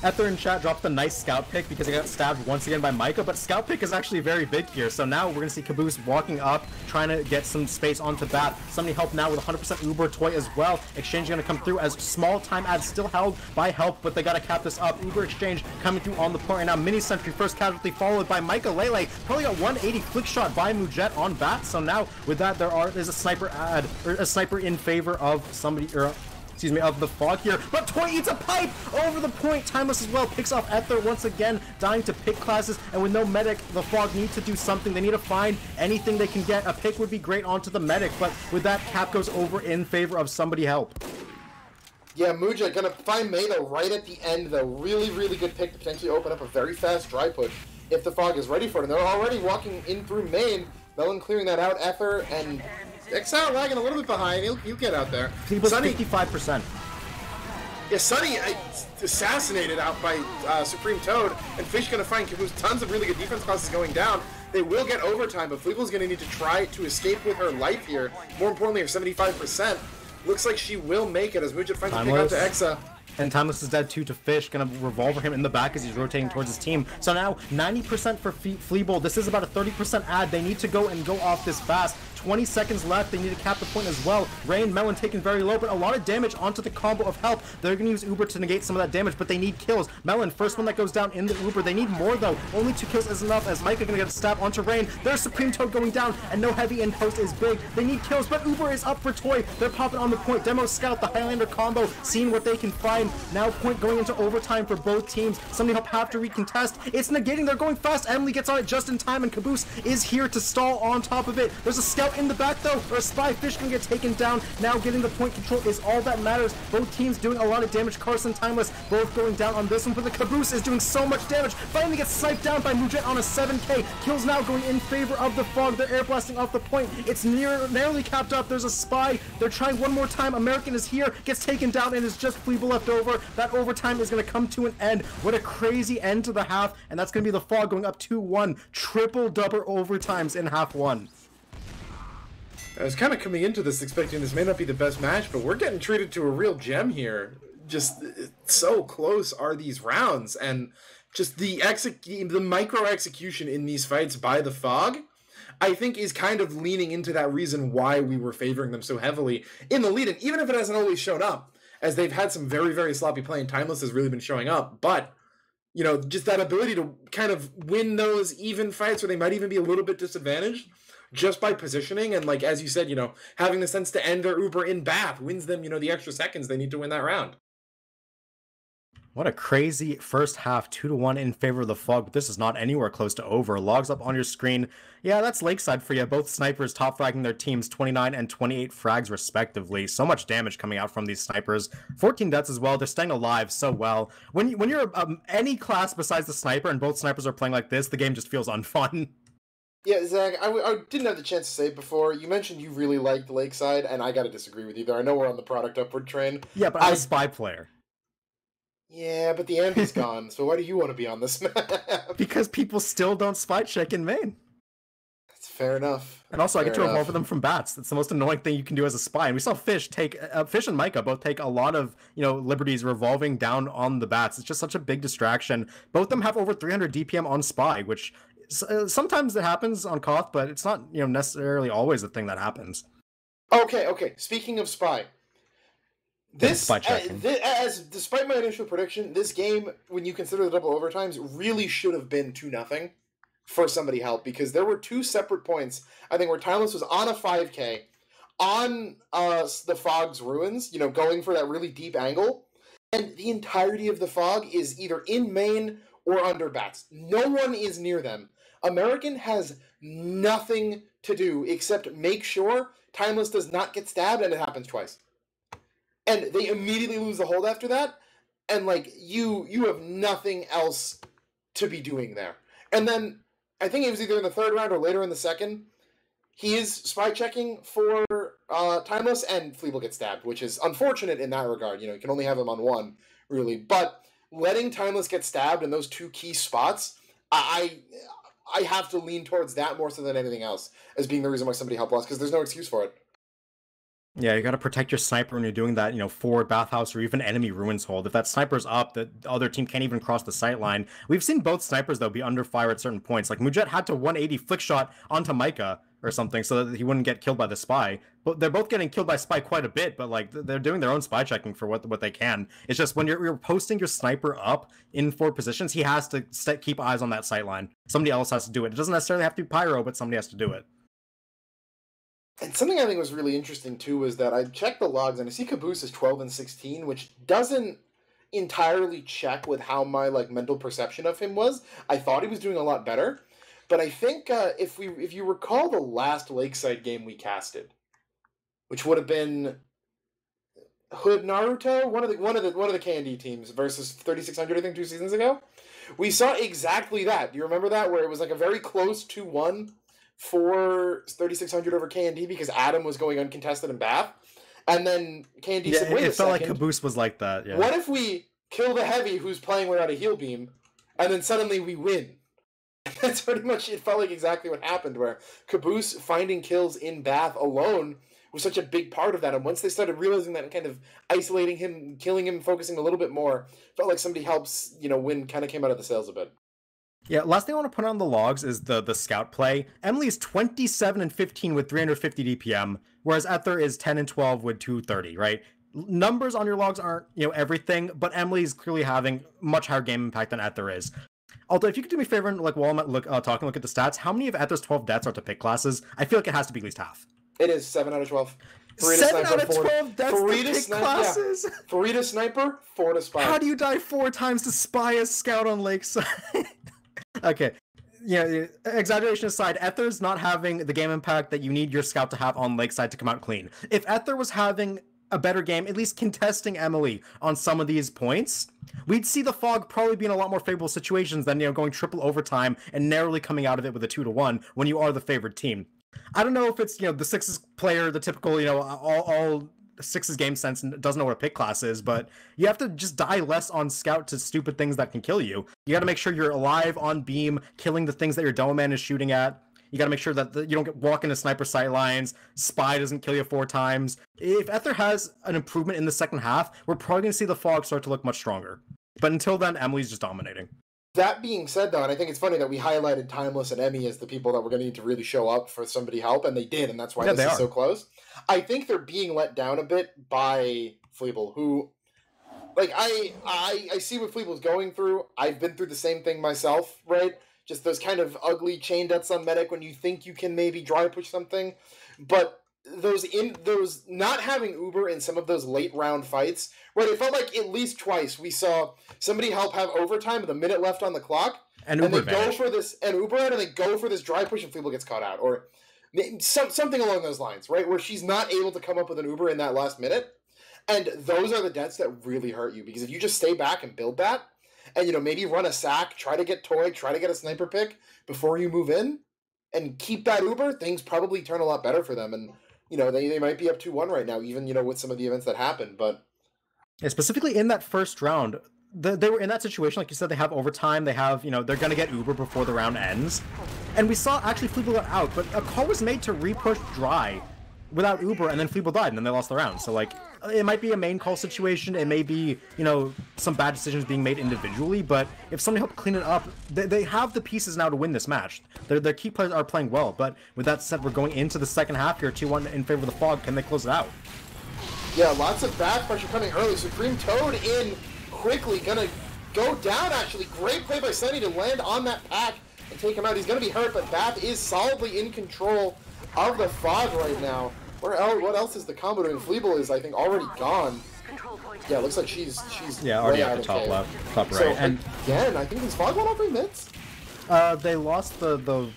Ether in chat dropped the nice scout pick because he got stabbed once again by Micah, but scout pick is actually very big here. So now we're going to see Caboose walking up, trying to get some space onto Bat. Somebody Help now with 100% Uber Toy as well. Exchange going to come through as small time ad still held by Help, but they got to cap this up. Uber Exchange coming through on the point right now. Mini Sentry first casualty followed by Micah Lele. Probably got 180 flick shot by Mujet on Bat. So now with that there's a sniper ad, or a sniper in favor of somebody, or excuse me, of the Fog here, but Toy eats a pipe over the point. Timeless as well picks off Ether once again, dying to pick classes, and with no medic, the Fog need to do something. They need to find anything they can get. A pick would be great onto the medic, but with that, cap goes over in favor of Somebody Help. Yeah, Muja gonna find May though right at the end though. Really, really good pick to potentially open up a very fast dry push if the Fog is ready for it. And they're already walking in through main. Melon clearing that out. Ether and Exile lagging a little bit behind. He'll get out there. He was Sunny, 55%. yeah, Sunny assassinated out by Supreme Toad, and Fish gonna find Caboose. Tons of really good defense classes going down. They will get overtime, but Fleeble's gonna need to try to escape with her life here. More importantly, her 75%. Looks like she will make it as Mujit finds a pick out to Exa. And Timeless is dead too to Fish, gonna revolver him in the back as he's rotating towards his team. So now 90% for Fleeble. This is about a 30% ad. They need to go off this fast. 20 seconds left. They need to cap the point as well. Rain, Melon taken very low, but a lot of damage onto the combo of help. They're going to use Uber to negate some of that damage, but they need kills. Melon, first one that goes down in the Uber. They need more, though. Only 2 kills is enough, as Micah going to get a stab onto Rain. There's Supreme Toad going down, and no heavy in post is big. They need kills, but Uber is up for Toy. They're popping on the point. Demo Scout, the Highlander combo, seeing what they can find. Now point going into overtime for both teams. Somebody help have to recontest. It's negating. They're going fast. Emily gets on it just in time, and Caboose is here to stall on top of it. There's a scout in the back, though. Or a spy. Fish can get taken down. Now getting the point control is all that matters. Both teams doing a lot of damage. Carson, Timeless, both going down on this one, but the Caboose is doing so much damage. Finally gets sniped down by Mujet on a 7k. Kills now going in favor of the Fog. They're air blasting off the point. It's narrowly capped up. There's a spy. They're trying one more time. American is here. Gets taken down and is just Fleeble left over. That overtime is going to come to an end. What a crazy end to the half. And that's going to be the Fog going up 2-1. Triple-double overtimes in half one. I was kind of coming into this expecting this may not be the best match, but we're getting treated to a real gem here. Just so close are these rounds, and just the micro execution in these fights by the Fog, I think, is kind of leaning into that reason why we were favoring them so heavily in the lead-in, even if it hasn't always shown up, as they've had some very, very sloppy play, and Timeless has really been showing up. But, you know, just that ability to kind of win those even fights where they might even be a little bit disadvantaged, just by positioning and, like, as you said, you know, having the sense to end their Uber in Bath wins them, you know, the extra seconds they need to win that round. What a crazy first half, 2-1 in favor of the Fog, but this is not anywhere close to over. Logs up on your screen. Yeah, that's Lakeside for you. Both snipers top fragging their teams, 29 and 28 frags respectively. So much damage coming out from these snipers. 14 deaths as well. They're staying alive so well. When you're any class besides the sniper and both snipers are playing like this, the game just feels unfun. Yeah, Zach, I didn't have the chance to say it before. You mentioned you really liked Lakeside, and I got to disagree with you there. I know we're on the product upward train. Yeah, but I'm a spy player. Yeah, but the Ambi's gone, so why do you want to be on this map? Because people still don't spy check in main. That's fair enough. And also, I get to revolve them from bats. That's the most annoying thing you can do as a spy. And we saw Fish Fish and Micah both take a lot of, you know, liberties revolving down on the bats. It's just such a big distraction. Both of them have over 300 DPM on spy, which sometimes it happens on Koth, but it's not, you know, necessarily always a thing that happens. Okay. Speaking of spy, despite my initial prediction, this game, when you consider the double overtimes, really should have been 2-0 for somebody help, because there were 2 separate points, I think, where Timeless was on a 5k on the Fog's ruins, you know, going for that really deep angle, and the entirety of the Fog is either in main or under bats. No one is near them. American has nothing to do except make sure Timeless does not get stabbed, and it happens twice. And they immediately lose the hold after that, and, like, you have nothing else to be doing there. And then, I think it was either in the third round or later in the second, he is spy checking for Timeless, and Fleeble gets stabbed, which is unfortunate in that regard. You know, you can only have him on one, really. But letting Timeless get stabbed in those 2 key spots, I have to lean towards that more so than anything else as being the reason why somebody helped us, because there's no excuse for it. Yeah, you gotta protect your sniper when you're doing that, you know, forward bathhouse or even enemy ruins hold. If that sniper's up, the other team can't even cross the sight line. We've seen both snipers, though, be under fire at certain points. Like, Mujet had to 180 flick shot onto Micah or something so that he wouldn't get killed by the spy. But they're both getting killed by spy quite a bit, but, like, they're doing their own spy checking for what they can. It's just when you're posting your sniper up in 4 positions, he has to keep eyes on that sight line. Somebody else has to do it. It doesn't necessarily have to be Pyro, but somebody has to do it. And something I think was really interesting, too, was that I checked the logs, and I see Caboose is 12 and 16, which doesn't entirely check with how my, like, mental perception of him was. I thought he was doing a lot better. But I think if you recall the last Lakeside game we casted, which would have been Hood Naruto, one of the K&D teams versus 3600, I think 2 seasons ago. We saw exactly that. Do you remember that, where it was like a very close 2-1 for 3600 over K&D because Adam was going uncontested in Bath, and then K&D said, "Wait a second, it felt like Caboose was like that. Yeah. What if we kill the heavy who's playing without a heal beam, and then suddenly we win?" That's pretty much, it felt like exactly what happened, where Caboose finding kills in Bath alone was such a big part of that. And once they started realizing that and kind of isolating him, killing him, focusing a little bit more, felt like somebody helps, win kind of came out of the sails a bit. Yeah, last thing I want to put on the logs is the scout play. Emily's 27 and 15 with 350 DPM, whereas Ether is 10 and 12 with 230, right? Numbers on your logs aren't, everything, but Emily's clearly having much higher game impact than Ether is. Although, if you could do me a favor and while I'm look at the stats, how many of Ether's 12 deaths are to pick classes? I feel like it has to be at least half. It is 7 out of 12. 7 out of 12 deaths to pick classes? Yeah. 3 to Sniper, 4 to Spy. How do you die 4 times to Spy as Scout on Lakeside? Okay. Exaggeration aside, Ether's not having the game impact that you need your Scout to have on Lakeside to come out clean. If Ether was having a better game, at least contesting Emily on some of these points, we'd see the Fog probably be in a lot more favorable situations than, going triple overtime and narrowly coming out of it with a 2-1 when you are the favored team. I don't know if it's, the Sixes player, the typical, all Sixes game sense and doesn't know what a pick class is, but you have to just die less on Scout to stupid things that can kill you. You gotta make sure you're alive on beam, killing the things that your demo man is shooting at. You gotta make sure that you don't walk into sniper sight lines, Spy doesn't kill you 4 times. If Ether has an improvement in the second half, we're probably gonna see the Fog start to look much stronger. But until then, Emily's just dominating. That being said, though, and I think it's funny that we highlighted Timeless and Emmy as the people that were going to need to really show up for somebody help, and they did, and that's why this is so close. I think they're being let down a bit by Fleeble, who, I see what Fleeble's going through. I've been through the same thing myself, right? Just those kind of ugly chain deaths on Medic when you think you can maybe dry push something, but those not having Uber in some of those late round fights, right? It felt like at least twice we saw somebody help have overtime with a minute left on the clock, and they go for this, and Uber out, and they go for this dry push, and Fleeble gets caught out, or something along those lines, right? Where she's not able to come up with an Uber in that last minute, and those are the deaths that really hurt you, because if you just stay back and build that, and maybe run a sack, try to get Toy, try to get a sniper pick before you move in, and keep that Uber, things probably turn a lot better for them, and they might be up 2-1 right now, even, with some of the events that happened, but... Yeah, specifically in that first round, they were in that situation, like you said, they have overtime, they have, they're going to get Uber before the round ends, and we saw actually Fleeble got out, but a call was made to re-push Dry without Uber, and then Fleeble died, and then they lost the round, so, it might be a main call situation, it may be, some bad decisions being made individually, but if somebody helped clean it up, they have the pieces now to win this match. Their key players are playing well, but with that said, we're going into the second half here, 2-1 in favor of the Fog. Can they close it out? Yeah, lots of back pressure coming early. Supreme Toad in quickly, gonna go down, actually. Great play by Sunny to land on that pack and take him out. He's gonna be hurt, but Bath is solidly in control of the Fog right now. What else is the combo doing? Fleeble is, I think, already gone. Yeah, it looks like she's already at the top left, top right. So, and again, I think these Fog won all 3 mids. They lost the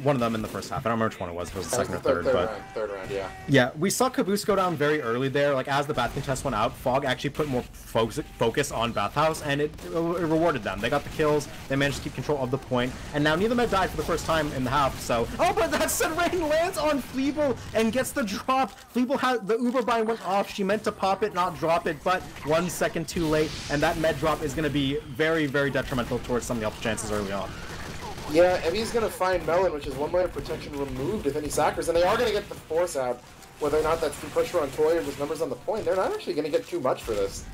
one of them in the first half. I don't remember which one it was. If it was the second or third. Third round, yeah. Yeah, we saw Caboose go down very early there. As the Bath contest went out, Fog actually put more focus on Bathhouse, and it rewarded them. They got the kills. They managed to keep control of the point, and now neither med died for the first time in the half. So, but that said, Rain lands on Fleeble and gets the drop. Fleeble had the Uber bind went off. She meant to pop it, not drop it, but 1 second too late, and that med drop is going to be very, very detrimental towards some of the help chances early on. Yeah, Emmy's going to find Melon, which is 1 layer of protection removed if any sackers, and they are going to get the force out. Whether or not that's through pressure on Toy or just numbers on the point, they're not actually going to get too much for this.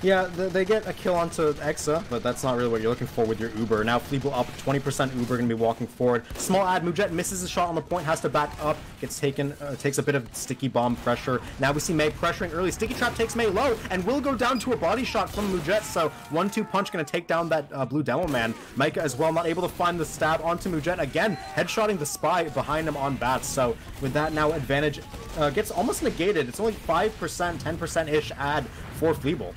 Yeah, they get a kill onto Exa, but that's not really what you're looking for with your Uber. Now Fleeble up 20% Uber, going to be walking forward. Small ad, Mujet misses a shot on the point, has to back up, gets taken, takes a bit of sticky bomb pressure. Now we see May pressuring early. Sticky Trap takes May low, and will go down to a body shot from Mujet, so 1-2 punch going to take down that blue demo man. Micah as well, not able to find the stab onto Mujet. Again, headshotting the Spy behind him on bats, so with that now advantage gets almost negated. It's only 5%, 10%-ish ad for Fleeble.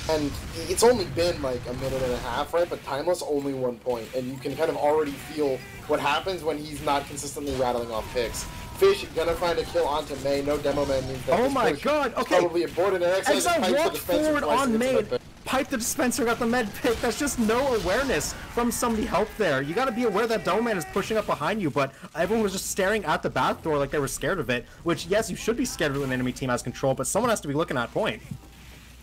And it's only been like a minute and a half, right? But Timeless only 1 point, and you can kind of already feel what happens when he's not consistently rattling off picks. Fish gonna find a kill onto May. No demo man means that. Oh my god, okay. Probably aborted an Exile walked forward on May, piped the dispenser, got the med pick. That's just no awareness from somebody help there. You gotta be aware that demo man is pushing up behind you, but everyone was just staring at the back door like they were scared of it, which, yes, you should be scared of when an enemy team has control, but someone has to be looking at point.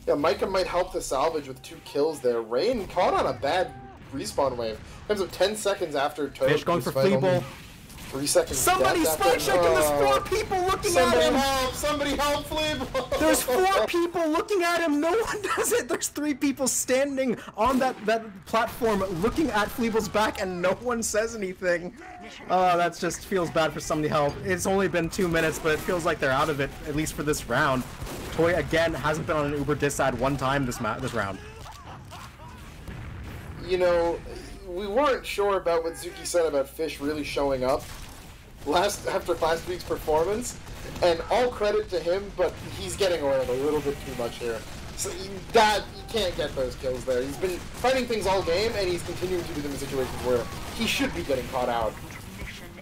Yeah, Micah might help the salvage with 2 kills there. Rain caught on a bad respawn wave. Comes up 10 seconds after Toad. Fish going for Fleeble. 3 seconds. Somebody spike check and there's 4 people looking at him! Somebody help Fleeble! There's 4 people looking at him! No one does it! There's 3 people standing on that platform looking at Fleeble's back and no one says anything. That just feels bad for somebody help. It's only been 2 minutes, but it feels like they're out of it, at least for this round. Toy, again, hasn't been on an Uber disad one time this round. You know, we weren't sure about what Zuki said about Fish really showing up after last week's performance, and all credit to him, but he's getting away with a little bit too much here. So you can't get those kills there. He's been fighting things all game, and he's continuing to do them in situations where he should be getting caught out.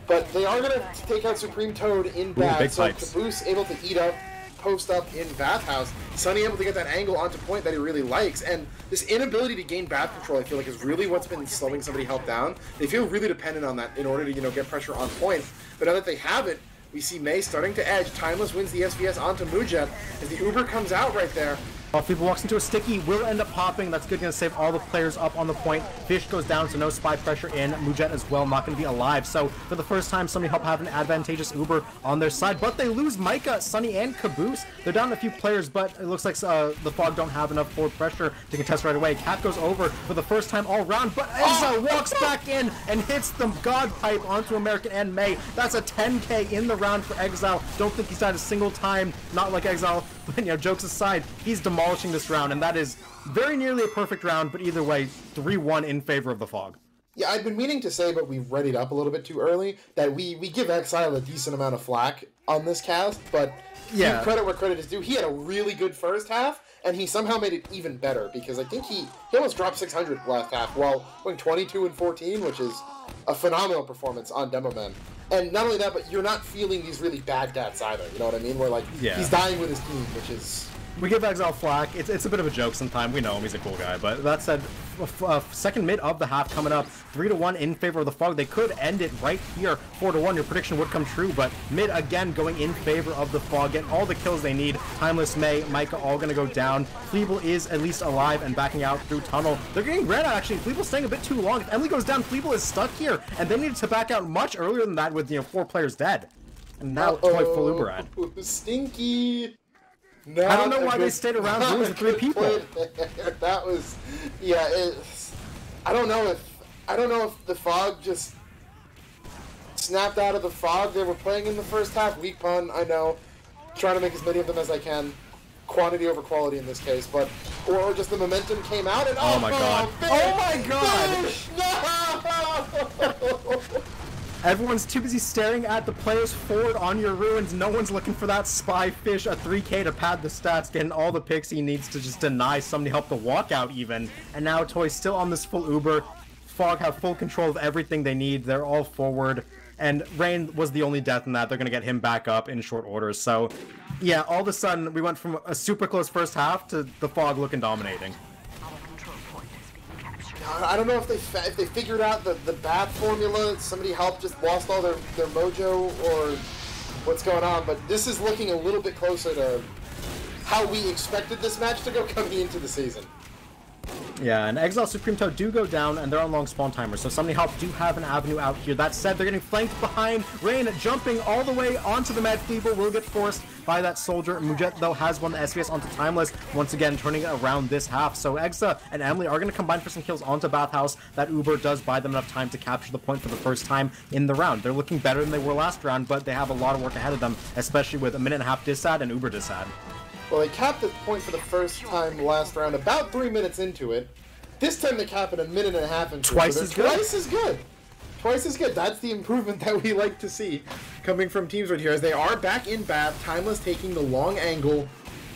But they are going to take out Supreme Toad in Bath, so Caboose able to eat up, post up in Bathhouse. Sunny able to get that angle onto point that he really likes, and this inability to gain bath control, I feel like, is really what's been slowing somebody help down. They feel really dependent on that in order to, get pressure on point. But now that they have it, we see May starting to edge. Timeless wins the SVS onto Mujet as the Uber comes out right there. While Fleeble walks into a sticky, will end up popping. That's good, going to save all the players up on the point. Fish goes down, so no spy pressure in. Mujet as well, not going to be alive. So for the first time, somebody help have an advantageous Uber on their side. But they lose Micah, Sunny, and Caboose. They're down a few players, but it looks like the Fog don't have enough forward pressure to contest right away. Cap goes over for the first time all round, but Exile walks back in and hits the God Pipe onto American and May. That's a 10k in the round for Exile. Don't think he's died a single time. Not like Exile, but jokes aside, he's demolishing this round, and that is very nearly a perfect round, but either way, 3-1 in favor of the Fog. Yeah, I've been meaning to say, but we readied up a little bit too early, that we give Exile a decent amount of flack on this cast, but give credit where credit is due. He had a really good first half, and he somehow made it even better, because I think he almost dropped 600 last half, while going 22 and 14, which is a phenomenal performance on Demo Man. And not only that, but you're not feeling these really bad deaths either, you know what I mean? Where, he's dying with his team, which is... We give Exile flack. It's a bit of a joke sometimes. We know him. He's a cool guy. But that said, second mid of the half coming up. 3-1 in favor of the Fog. They could end it right here. 4-1. Your prediction would come true. But mid again going in favor of the Fog. Getting all the kills they need. Timeless, May, Micah all going to go down. Fleeble is at least alive and backing out through tunnel. They're getting red out actually. Fleeble's staying a bit too long. If Emily goes down, Fleeble is stuck here. And they needed to back out much earlier than that with 4 players dead. And now Toy full Uber ad. Stinky. No, I don't know why they stayed around doing with 3 people. That was, I don't know if the Fog just snapped out of the fog they were playing in the first half. Weak pun, I know. Trying to make as many of them as I can. Quantity over quality in this case, but or just the momentum came out and oh my god! Oh my god! No! Everyone's too busy staring at the players forward on your ruins. No one's looking for that spy fish, a 3k to pad the stats, getting all the picks he needs to just deny somebody help the walkout even. And now Toy's still on this full Uber. Fog have full control of everything they need. They're all forward. And Rain was the only death in that. They're going to get him back up in short order. So, yeah, all of a sudden, we went from a super close first half to the Fog looking dominating. I don't know if they figured out the bad formula. Somebody helped just lost all their mojo or what's going on. But this is looking a little bit closer to how we expected this match to go coming into the season. Yeah, and Exile Supreme Toad do go down, and they're on long spawn timers, so Somebody Help do have an avenue out here. That said, they're getting flanked behind. Rain jumping all the way onto the Mad Feeble will get forced by that soldier. Mujet, though, has won the SVS onto Timeless, once again turning it around this half. So Exa and Emily are going to combine for some kills onto Bathhouse. That Uber does buy them enough time to capture the point for the first time in the round. They're looking better than they were last round, but they have a lot of work ahead of them, especially with a minute and a half disad and Uber disad. Well, they capped the point for the first time last round, about 3 minutes into it. This time they cap it a minute and a half into Twice it. as good? Twice as good. Twice as good. That's the improvement that we like to see coming from teams right here. As they are back in Bath, Timeless taking the long angle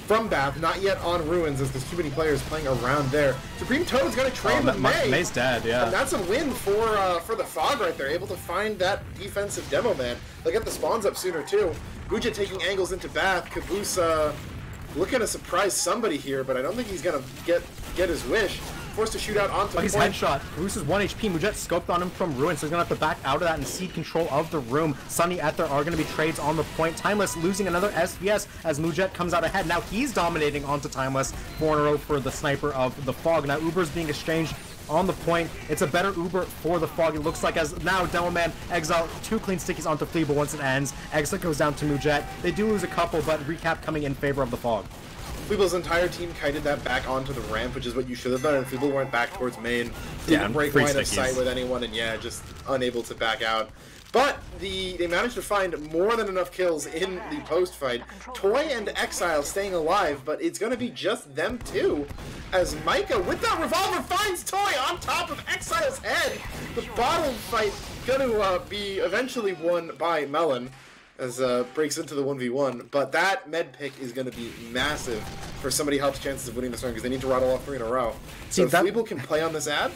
from Bath, not yet on Ruins, as there's too many players playing around there. Supreme Toad's going to trade with May. May's dead, yeah. And that's a win for the Fog right there, able to find that defensive demo man. They'll get the spawns up sooner, too. Mujet taking angles into Bath. Caboose looking to surprise somebody here, but I don't think he's going to get his wish. Forced to shoot out onto he's headshot. Caboose is 1 HP. Mujet scoped on him from Ruin, so he's going to have to back out of that and cede control of the room. Sunny, Ether are going to be trades on the point. Timeless losing another SVS as Mujet comes out ahead. Now he's dominating onto Timeless. 4 in a row for the sniper of the Fog. Now Uber's being exchanged on the point. It's a better Uber for the Fog, it looks like, as now Demo Man Exile 2 clean stickies onto Fleeble once it ends. Exile goes down to Mujet. They do lose a couple, but recap coming in favor of the Fog. Fleeble's entire team kited that back onto the ramp, which is what you should have done, and Fleeble went back towards main. Didn't break line of sight with anyone, and yeah, just unable to back out. But they managed to find more than enough kills in the post-fight. Toy and Exile staying alive, but it's going to be just them two. As Micah, with that revolver, finds Toy on top of Exile's head. The bottle fight going to be eventually won by Melon, as breaks into the 1v1. But that med pick is going to be massive for somebody help's chances of winning this round, because they need to rattle off 3 in a row. So if Fleeble can play on this ad,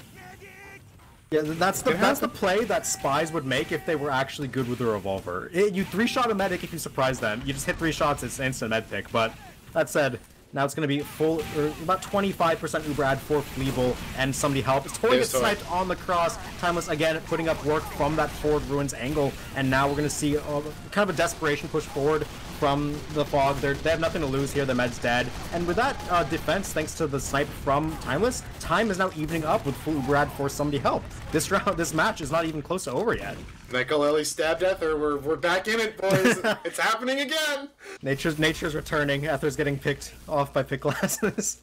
yeah, that's the play that Spies would make if they were actually good with the revolver. You 3-shot a medic if you surprise them. You just hit 3 shots, it's instant med pick. But that said, now it's going to be full, or about 25% Uber ad for Fleeble and somebody help. Toy gets sniped on the cross. Timeless again putting up work from that forward Ruins angle, and now we're going to see kind of a desperation push forward from the Fog. They have nothing to lose here. The med's dead, and with that defense, thanks to the snipe from Timeless, time is now evening up with full Uber ad for somebody help. This match is not even close to over yet. Michael stabbed Ether. We're back in it, boys. It's happening again. Nature's returning. Ether's getting picked off by pick glasses.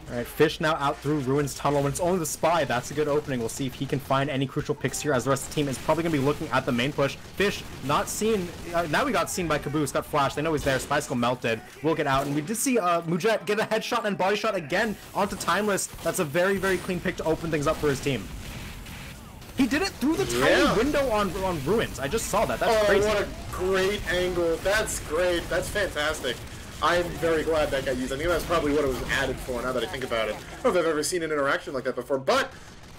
Alright, Fish now out through Ruins Tunnel. When it's only the Spy, that's a good opening. We'll see if he can find any crucial picks here, as the rest of the team is probably going to be looking at the main push. Fish not seen. Now we got seen by Caboose, got flashed. They know he's there. Spycicle melted. We'll get out. And we did see Mujet get a headshot and body shot again onto Timeless. That's a very, very clean pick to open things up for his team. He did it through the tiny window on Ruins. I just saw that. That's crazy. What a great angle. That's great. That's fantastic. I'm very glad that got used. I think that's probably what it was added for, now that I think about it. I don't know if I've ever seen an interaction like that before, but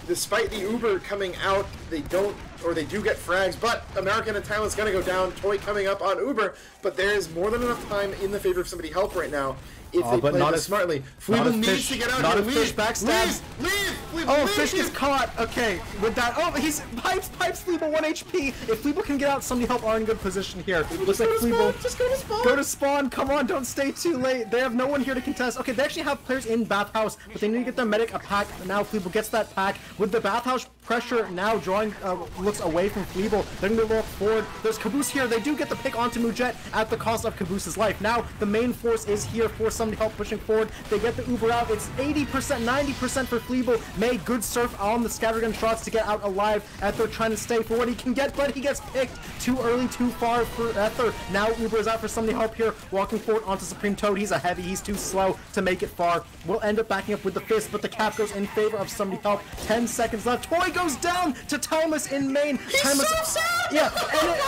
despite the Uber coming out, they do get frags, but American and Timeless going to go down. Toy coming up on Uber, but there is more than enough time in the favor of somebody help right now. If they play this smartly. Fleeble needs to get out here. Fish backstabs. Leave! Fish gets caught. Okay, with that. Oh, he's pipes Fleeble 1 HP. If Fleeble can get out, somebody help are in good position here. Looks like Fleeble. Just go to spawn. Go to spawn. Come on, don't stay too late. They have no one here to contest. Okay, they actually have players in Bathhouse, but they need to get their medic a pack. Now Fleeble gets that pack. With the Bathhouse pressure now drawing looks away from Fleeble. They're going to walk forward. There's Caboose here. They do get the pick onto Mujet at the cost of Caboose's life. Now the main force is here for somebody help pushing forward. They get the Uber out. It's 80%, 90% for Fleeble. May good surf on the scattergun shots to get out alive. Ether trying to stay for what he can get, but he gets picked too early, too far for Ether. Now Uber is out for somebody help here. Walking forward onto Supreme Toad. He's a heavy. He's too slow to make it far. We'll end up backing up with the fist, but the cap goes in favor of somebody help. 10 seconds left. Toy goes down to Timeless in main. Timeless, so sad! Yeah,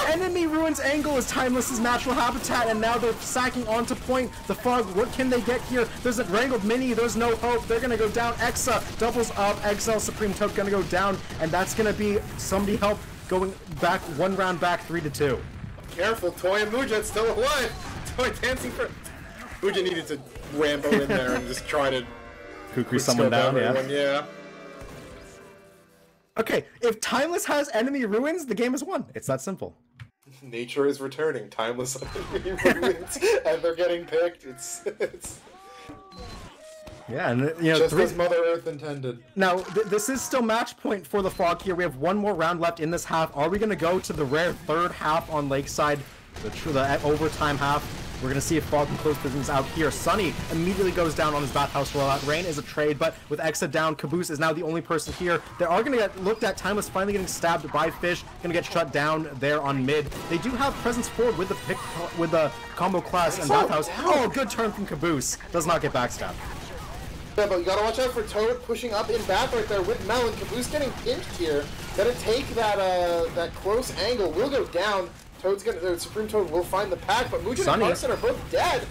enemy Ruins angle is Timeless's natural habitat, and now they're sacking onto point. The Fog, what can they get here? There's a Wrangled Mini, there's no hope. They're gonna go down. Exa doubles up. Exile Supreme Toad gonna go down, and that's gonna be somebody help going back 1 round back 3-2. Careful, Toy and Mujet still alive. Toy dancing for. Mujet needed to Rambo in there and just try to Kukri someone down, yeah. Okay, if Timeless has enemy Ruins, the game is won. It's that simple. Nature is returning. Timeless enemy Ruins, and they're getting picked. It's yeah, and you know, just as Mother Earth intended. Now, this is still match point for the Fog here. We have 1 more round left in this half. Are we going to go to the rare third half on Lakeside, the overtime half? We're going to see if Fog can close business out here. Sunny immediately goes down on his Bathhouse rollout. Rain is a trade, but with Exa down, Caboose is now the only person here. They are going to get looked at. Timeless finally getting stabbed by Fish. Going to get shut down there on mid. They do have presence forward with the combo class and Bathhouse. Oh, good turn from Caboose. Does not get backstabbed. Yeah, but you gotta watch out for Toad pushing up in Bath right there with Melon. Caboose getting pinched here. Gotta take that close angle. Will go down. Supreme Toad will find the pack, but Mugen and Carson are both dead.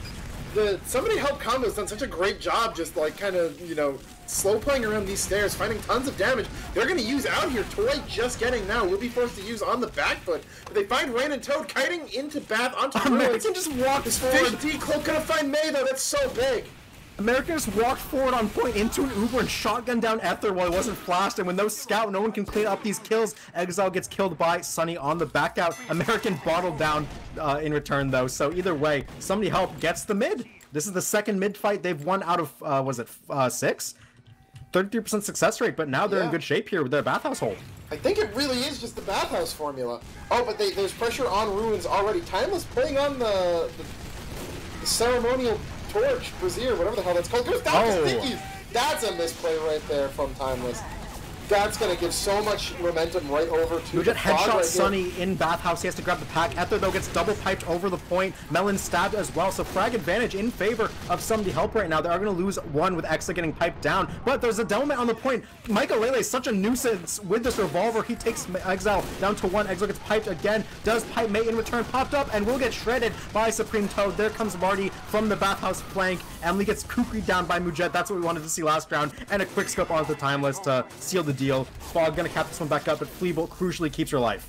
Somebody Help combo's done such a great job just like kind of, you know, slow playing around these stairs, finding tons of damage. They're going to use out here. Toy just getting now will be forced to use on the back foot. But they find Rain and Toad kiting into Bath onto Ruins. American just walks forward. Fish D-Cloak going to find May though. That's so big. American just walked forward on point into an Uber and shotgun down Ether while he wasn't flashed, and with no scout, no one can clean up these kills. Exile gets killed by Sunny on the back out. American bottled down in return though, so either way, somebody help gets the mid. This is the second mid fight they've won out of, was it 6? 33% success rate, but now they're in good shape here with their bathhouse hold. I think it really is just the bathhouse formula. Oh, but there's pressure on Ruins already. Timeless playing on the ceremonial torch, brazier, whatever the hell that's called. Goes down to Stickies. That's a misplay right there from Timeless. That's going to give so much momentum right over to the headshot right Sunny in bathhouse. He has to grab the pack. Ether, though, gets double piped over the point. Melon stabbed as well. So frag advantage in favor of somebody help right now. They are going to lose one with Exa getting piped down. But there's a Delman on the point. Michael is such a nuisance with this revolver. He takes Exile down to 1. Exile gets piped again. Does pipe May in return. Popped up and will get shredded by Supreme Toad. There comes Marty from the bathhouse flank. Emily gets kukried down by Mujet. That's what we wanted to see last round. And a quick scope onto Timeless to seal the deal. Fog gonna cap this one back up, but Fleeble crucially keeps her life.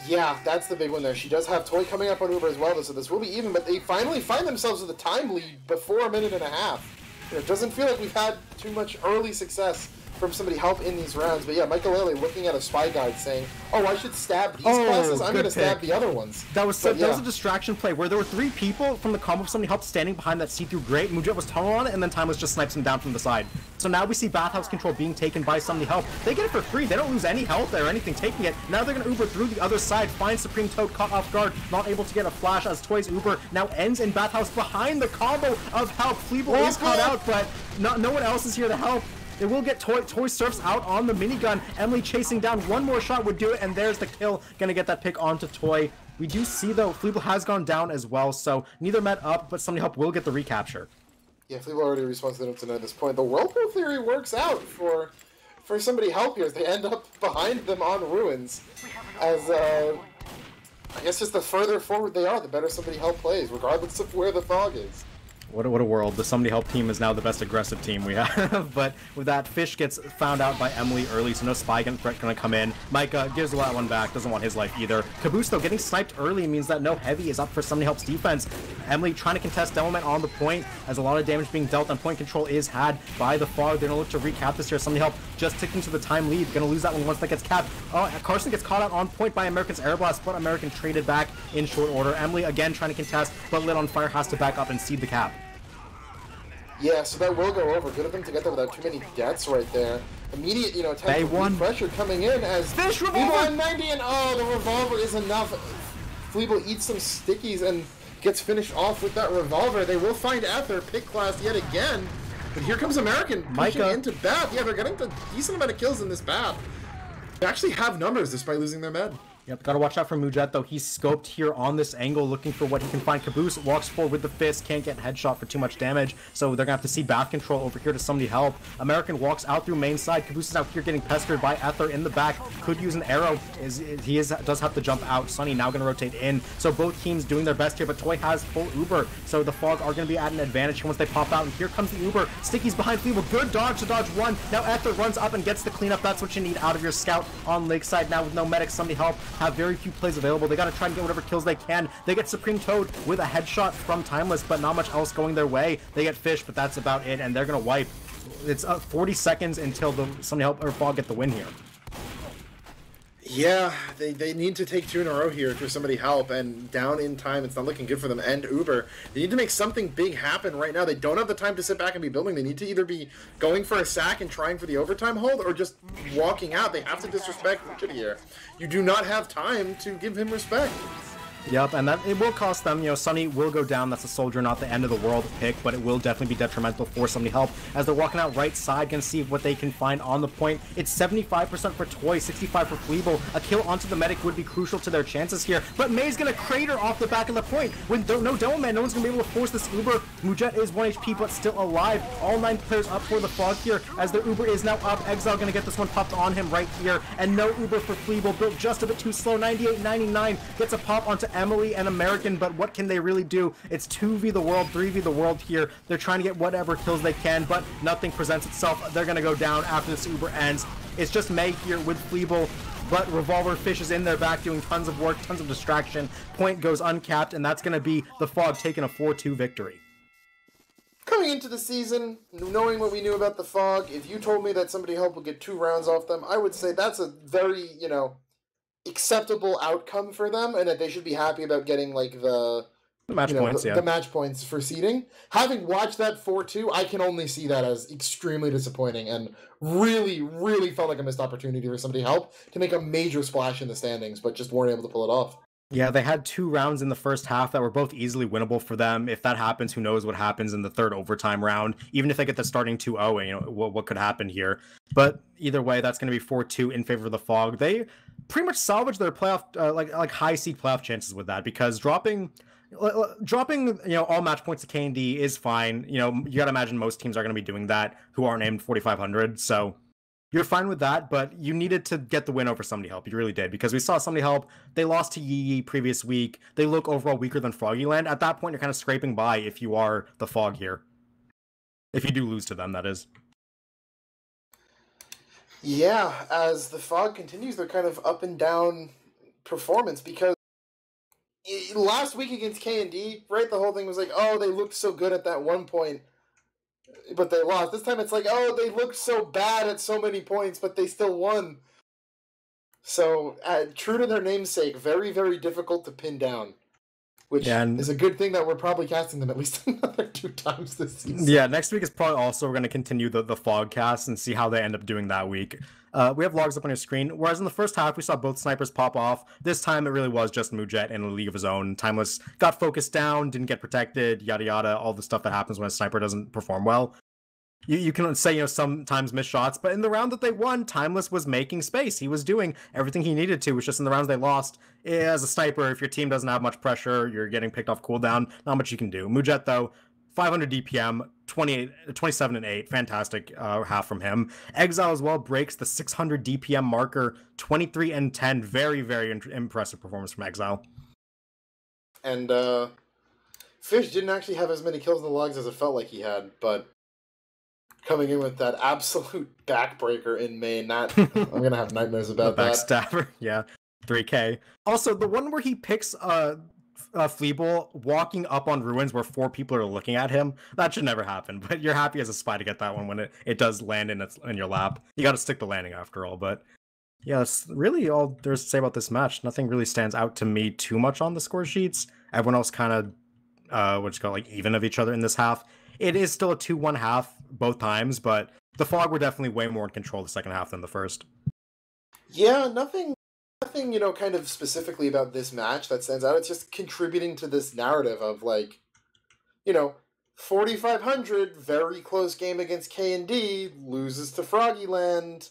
Yeah, that's the big one there. She does have Toy coming up on Uber as well, so this will be even, but they finally find themselves with a time lead before a minute and a half. It doesn't feel like we've had too much early success from somebody help in these rounds, but yeah, Michael looking at a spy guide saying, oh, I should stab these classes, I'm going to stab the other ones. That was that was a distraction play where there were 3 people from the combo of somebody help standing behind that see-through grate. Mujet was tunnel on it, and then Timeless just snipes him down from the side. So now we see bathhouse control being taken by somebody help. They get it for free. They don't lose any health there or anything taking it. Now they're going to Uber through the other side, find Supreme Toad caught off guard, not able to get a flash as Toy's Uber now ends in bathhouse behind the combo of help. Fleeble is caught out, but no one else is here to help. It will get Toy surfs out on the minigun. Emily chasing down one more shot would do it, and there's the kill. Gonna get that pick onto Toy. We do see though Fleeble has gone down as well, so neither met up, but somebody help will get the recapture. Yeah, Fleeble already responds to them at this point. The whirlpool theory works out for somebody help here as they end up behind them on Ruins. As I guess just the further forward they are, the better somebody help plays, regardless of where the fog is. What a world. The Somebody Help team is now the best aggressive team we have. But with that, Fish gets found out by Emily early, so no spy threat gonna come in. Micah gives that one back, doesn't want his life either. Caboose, though, getting sniped early means that no heavy is up for Somebody Help's defense. Emily trying to contest Devilman on the point, as a lot of damage being dealt, and point control is had by the Fog. They're gonna look to recap this here. Somebody Help just ticking to the time lead. Gonna lose that one once that gets capped. Oh, Carson gets caught out on point by American's Air Blast, but American traded back in short order. Emily again trying to contest, but lit on fire, has to back up and cede the cap. Yeah, so that will go over. Good of them to get there without too many deaths right there. Immediate, attempt pressure coming in as Fish revolver 90, and the revolver is enough. Fleeble eats some stickies and gets finished off with that revolver. They will find Ether pick class yet again, but here comes American pushing into Bath. Yeah, they're getting a decent amount of kills in this Bath. They actually have numbers despite losing their med. Yep, gotta watch out for Mujet though. He's scoped here on this angle looking for what he can find. Caboose walks forward with the fist, can't get headshot for too much damage, so they're gonna have to see bath control over here to somebody help. American walks out through main side. Caboose is out here getting pestered by Ether in the back. Could use an arrow. Does have to jump out. Sunny now gonna rotate in. So both teams doing their best here, but Toy has full Uber, so the Fog are gonna be at an advantage once they pop out. And here comes the Uber. Sticky's behind Fleeble. Good dodge to dodge one. Now Ether runs up and gets the cleanup. That's what you need out of your scout on Lakeside. Now with no medics, somebody help. Have very few plays available. They got to try and get whatever kills they can. They get Supreme Toad with a headshot from Timeless, but not much else going their way. They get Fish, but that's about it, and they're going to wipe. It's 40 seconds until somebody help or Fog get the win here. Yeah, they need to take 2 in a row here for somebody help, and down in time, it's not looking good for them and Uber. They need to make something big happen right now. They don't have the time to sit back and be building. They need to either be going for a sack and trying for the overtime hold, or just walking out. They have to disrespect Richard here. You do not have time to give him respect. Yep, and that it will cost them. You know, Sunny will go down. That's a soldier, not the end of the world pick, but it will definitely be detrimental for Sunny Help as they're walking out right side. Gonna see what they can find on the point. It's 75% for Toy, 65 for Fleeble. A kill onto the medic would be crucial to their chances here, but May's gonna crater off the back of the point. With no Demo Man, no one's gonna be able to force this Uber. Mujet is 1 HP, but still alive. All 9 players up for the Fog here as their Uber is now up. Exile gonna get this one popped on him right here, and no Uber for Fleeble. Built just a bit too slow. 98-99 gets a pop onto Emily and American, but what can they really do? It's 2v the world, 3v the world here. They're trying to get whatever kills they can, but nothing presents itself. They're gonna go down after this Uber ends. It's just May here with Fleeble, but Revolver Fish is in their back doing tons of work, tons of distraction. Point goes uncapped, and that's gonna be the Fog taking a 4-2 victory. Coming into the season, knowing what we knew about the Fog, if you told me that Somebody Help would get 2 rounds off them, I would say that's a very, acceptable outcome for them, and that they should be happy about getting like the match points, the match points for seeding. Having watched that 4-2, I can only see that as extremely disappointing, and really felt like a missed opportunity for Somebody Help to make a major splash in the standings, but just weren't able to pull it off. Yeah, they had 2 rounds in the first half that were both easily winnable for them. If that happens, who knows what happens in the third overtime round. Even if they get the starting 2-0, what could happen here. But either way, that's going to be 4-2 in favor of the Fog. They pretty much salvaged their playoff, like high seed playoff chances with that, because dropping all match points to K&D is fine. You got to imagine most teams are going to be doing that who aren't named 4,500. So you're fine with that, but you needed to get the win over Somebody Help. You really did, because we saw Somebody Help. They lost to Yee previous week. They look overall weaker than Froggyland. At that point, you're kind of scraping by if you are the Fog here. If you do lose to them, that is. Yeah, as the Fog continues their kind of up and down performance, because last week against K&D, right, the whole thing was like, oh, they looked so good at that one point, but they lost. This time it's like, oh, they looked so bad at so many points, but they still won. So, true to their namesake, very, very difficult to pin down. Which is a good thing that we're probably casting them at least another 2 times this season. Yeah, next week is probably also we're going to continue the Fog cast and see how they end up doing that week. We have logs up on your screen, whereas in the first half we saw both snipers pop off. This time it really was just Mujet in a league of his own. Timeless got focused down, didn't get protected, yada yada, all the stuff that happens when a sniper doesn't perform well. You can say, sometimes miss shots, but in the round that they won, Timeless was making space. He was doing everything he needed to. It's just in the rounds they lost, as a sniper, if your team doesn't have much pressure, you're getting picked off cooldown, not much you can do. Mujet, though, 500 DPM, 27 and 8, fantastic half from him. Exile as well breaks the 600 DPM marker, 23 and 10, very, very impressive performance from Exile. And Fish didn't actually have as many kills in the logs as it felt like he had, but coming in with that absolute backbreaker in main, I'm going to have nightmares about that. Backstabber, yeah. 3K. Also, the one where he picks Fleeble walking up on ruins where 4 people are looking at him, that should never happen. But you're happy as a spy to get that one when it does land in your lap. You got to stick the landing after all. But yeah, that's really all there's to say about this match. Nothing really stands out to me too much on the score sheets. Everyone else kind of even of each other in this half. It is still a 2-1 half both times, but the Fog were definitely way more in control the second half than the first. Yeah, nothing, kind of specifically about this match that stands out. It's just contributing to this narrative of 4,500, very close game against K&D, loses to Froggyland.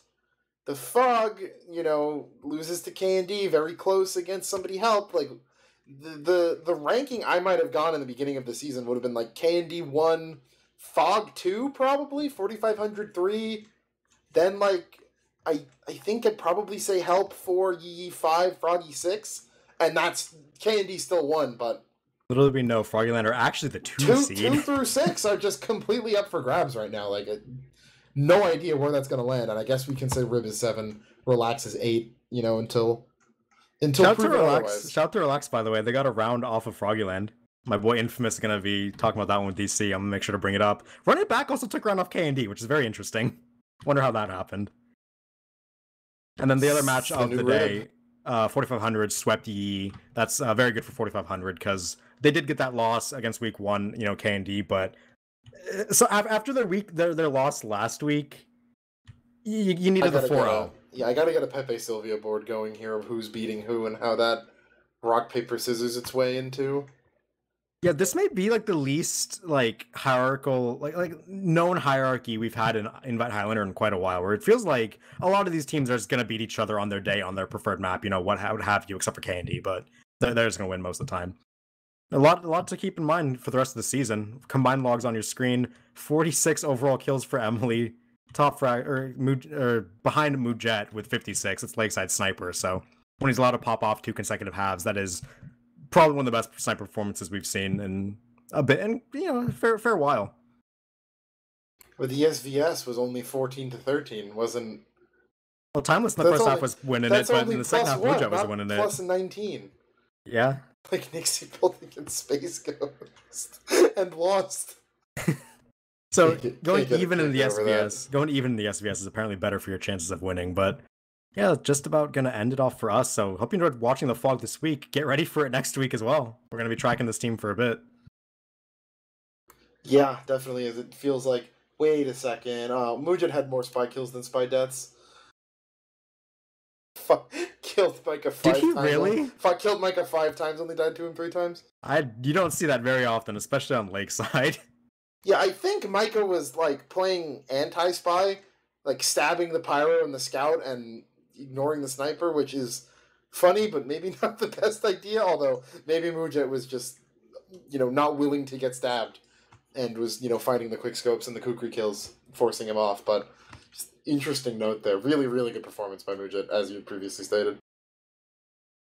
The Fog, loses to K&D, very close against Somebody Help. Like, the ranking I might have gone in the beginning of the season would have been like K&D 1, Fog 2, probably, 4,500 3. Then, I think I'd probably say Help 4, Yee 5, Froggy 6, and that's K&D still 1, but literally we know Froggyland are actually the 2 seed. 2 through 6 are just completely up for grabs right now. No idea where that's going to land, and I guess we can say Rib is 7, Relax is 8, until Shout to Relax, by the way. They got a round off of Froggyland. My boy Infamous is going to be talking about that one with DC. I'm going to make sure to bring it up. Run It Back also took a round off K&D, which is very interesting. Wonder how that happened. And then the other match of the day, 4,500 swept Yee. That's very good for 4,500 because they did get that loss against week 1, K&D. But so after their loss last week, you needed the 4-0. Yeah, I gotta get a Pepe Silvia board going here of who's beating who and how that rock paper scissors its way into. Yeah, this may be like the least like hierarchical, like known hierarchy we've had in Invite Highlander in quite a while. Where it feels like a lot of these teams are just gonna beat each other on their day on their preferred map. You know what have you, except for Candy, but they're just gonna win most of the time. A lot to keep in mind for the rest of the season. Combined logs on your screen: 46 overall kills for Emily, top frag or behind Mujet with 56. It's Lakeside Sniper, so when he's allowed to pop off 2 consecutive halves, that is probably one of the best sniper performances we've seen in a bit, and fair while. But the SVS was only 14-13, wasn't. Well, Timeless in the first half was winning it, but in the second half, Mujet was winning it. Plus 19. Yeah. Like Nixie pulled against Space Ghost and lost. So going even in the SVS is apparently better for your chances of winning, but yeah, just about going to end it off for us. So hope you enjoyed watching the Fog this week. Get ready for it next week as well. We're going to be tracking this team for a bit. Yeah, definitely. As it feels like, wait a second, Mujet had more spy kills than spy deaths. Killed Micah 5 times. Did he really? Killed Micah 5 times, only died to him 3 times. You don't see that very often, especially on Lakeside. Yeah, I think Micah was like playing anti-spy, like stabbing the pyro and the scout and ignoring the sniper, which is funny, but maybe not the best idea. Although maybe Mujet was just, not willing to get stabbed, and was fighting the quick scopes and the kukri kills, forcing him off. But just interesting note there. Really, really good performance by Mujet, as you previously stated.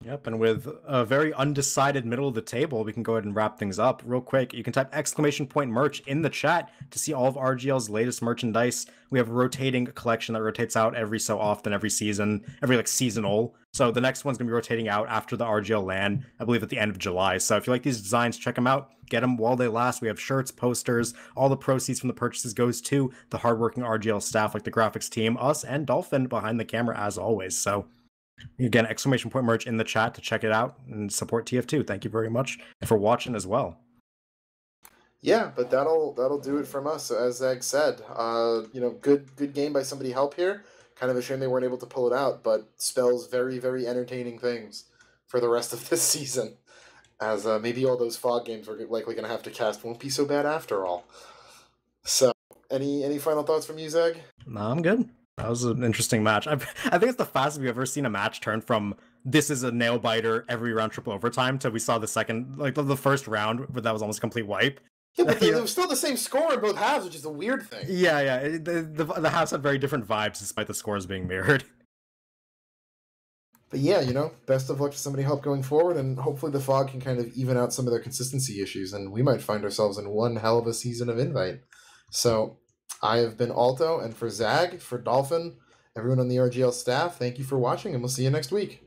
Yep, and with a very undecided middle of the table, we can go ahead and wrap things up real quick. You can type !merch in the chat to see all of RGL's latest merchandise. We have a rotating collection that rotates out every so often, every season, every seasonal. So the next one's going to be rotating out after the RGL LAN, I believe at the end of July. So if you like these designs, check them out. Get them while they last. We have shirts, posters. All the proceeds from the purchases goes to the hardworking RGL staff like the graphics team, us, and Dolphin behind the camera as always. So again, !merch in the chat to check it out and support TF2. Thank you very much for watching as well. Yeah, but that'll do it from us. So as Zag said, good game by somebody help here. Kind of a shame they weren't able to pull it out, but spells very, very entertaining things for the rest of this season. As maybe all those Fog games we're likely going to have to cast won't be so bad after all. So, any final thoughts from you, Zag? No, I'm good. That was an interesting match. I think it's the fastest we've ever seen a match turn from this is a nail biter every round triple overtime to we saw the second, the first round where that was almost a complete wipe. Yeah, but it was still the same score in both halves, which is a weird thing. Yeah. The halves had very different vibes despite the scores being mirrored. But yeah, best of luck to somebody help going forward, and hopefully the Fog can kind of even out some of their consistency issues, and we might find ourselves in one hell of a season of Invite. So, I have been Alto, and for Zag, for Dolphin, everyone on the RGL staff, thank you for watching, and we'll see you next week.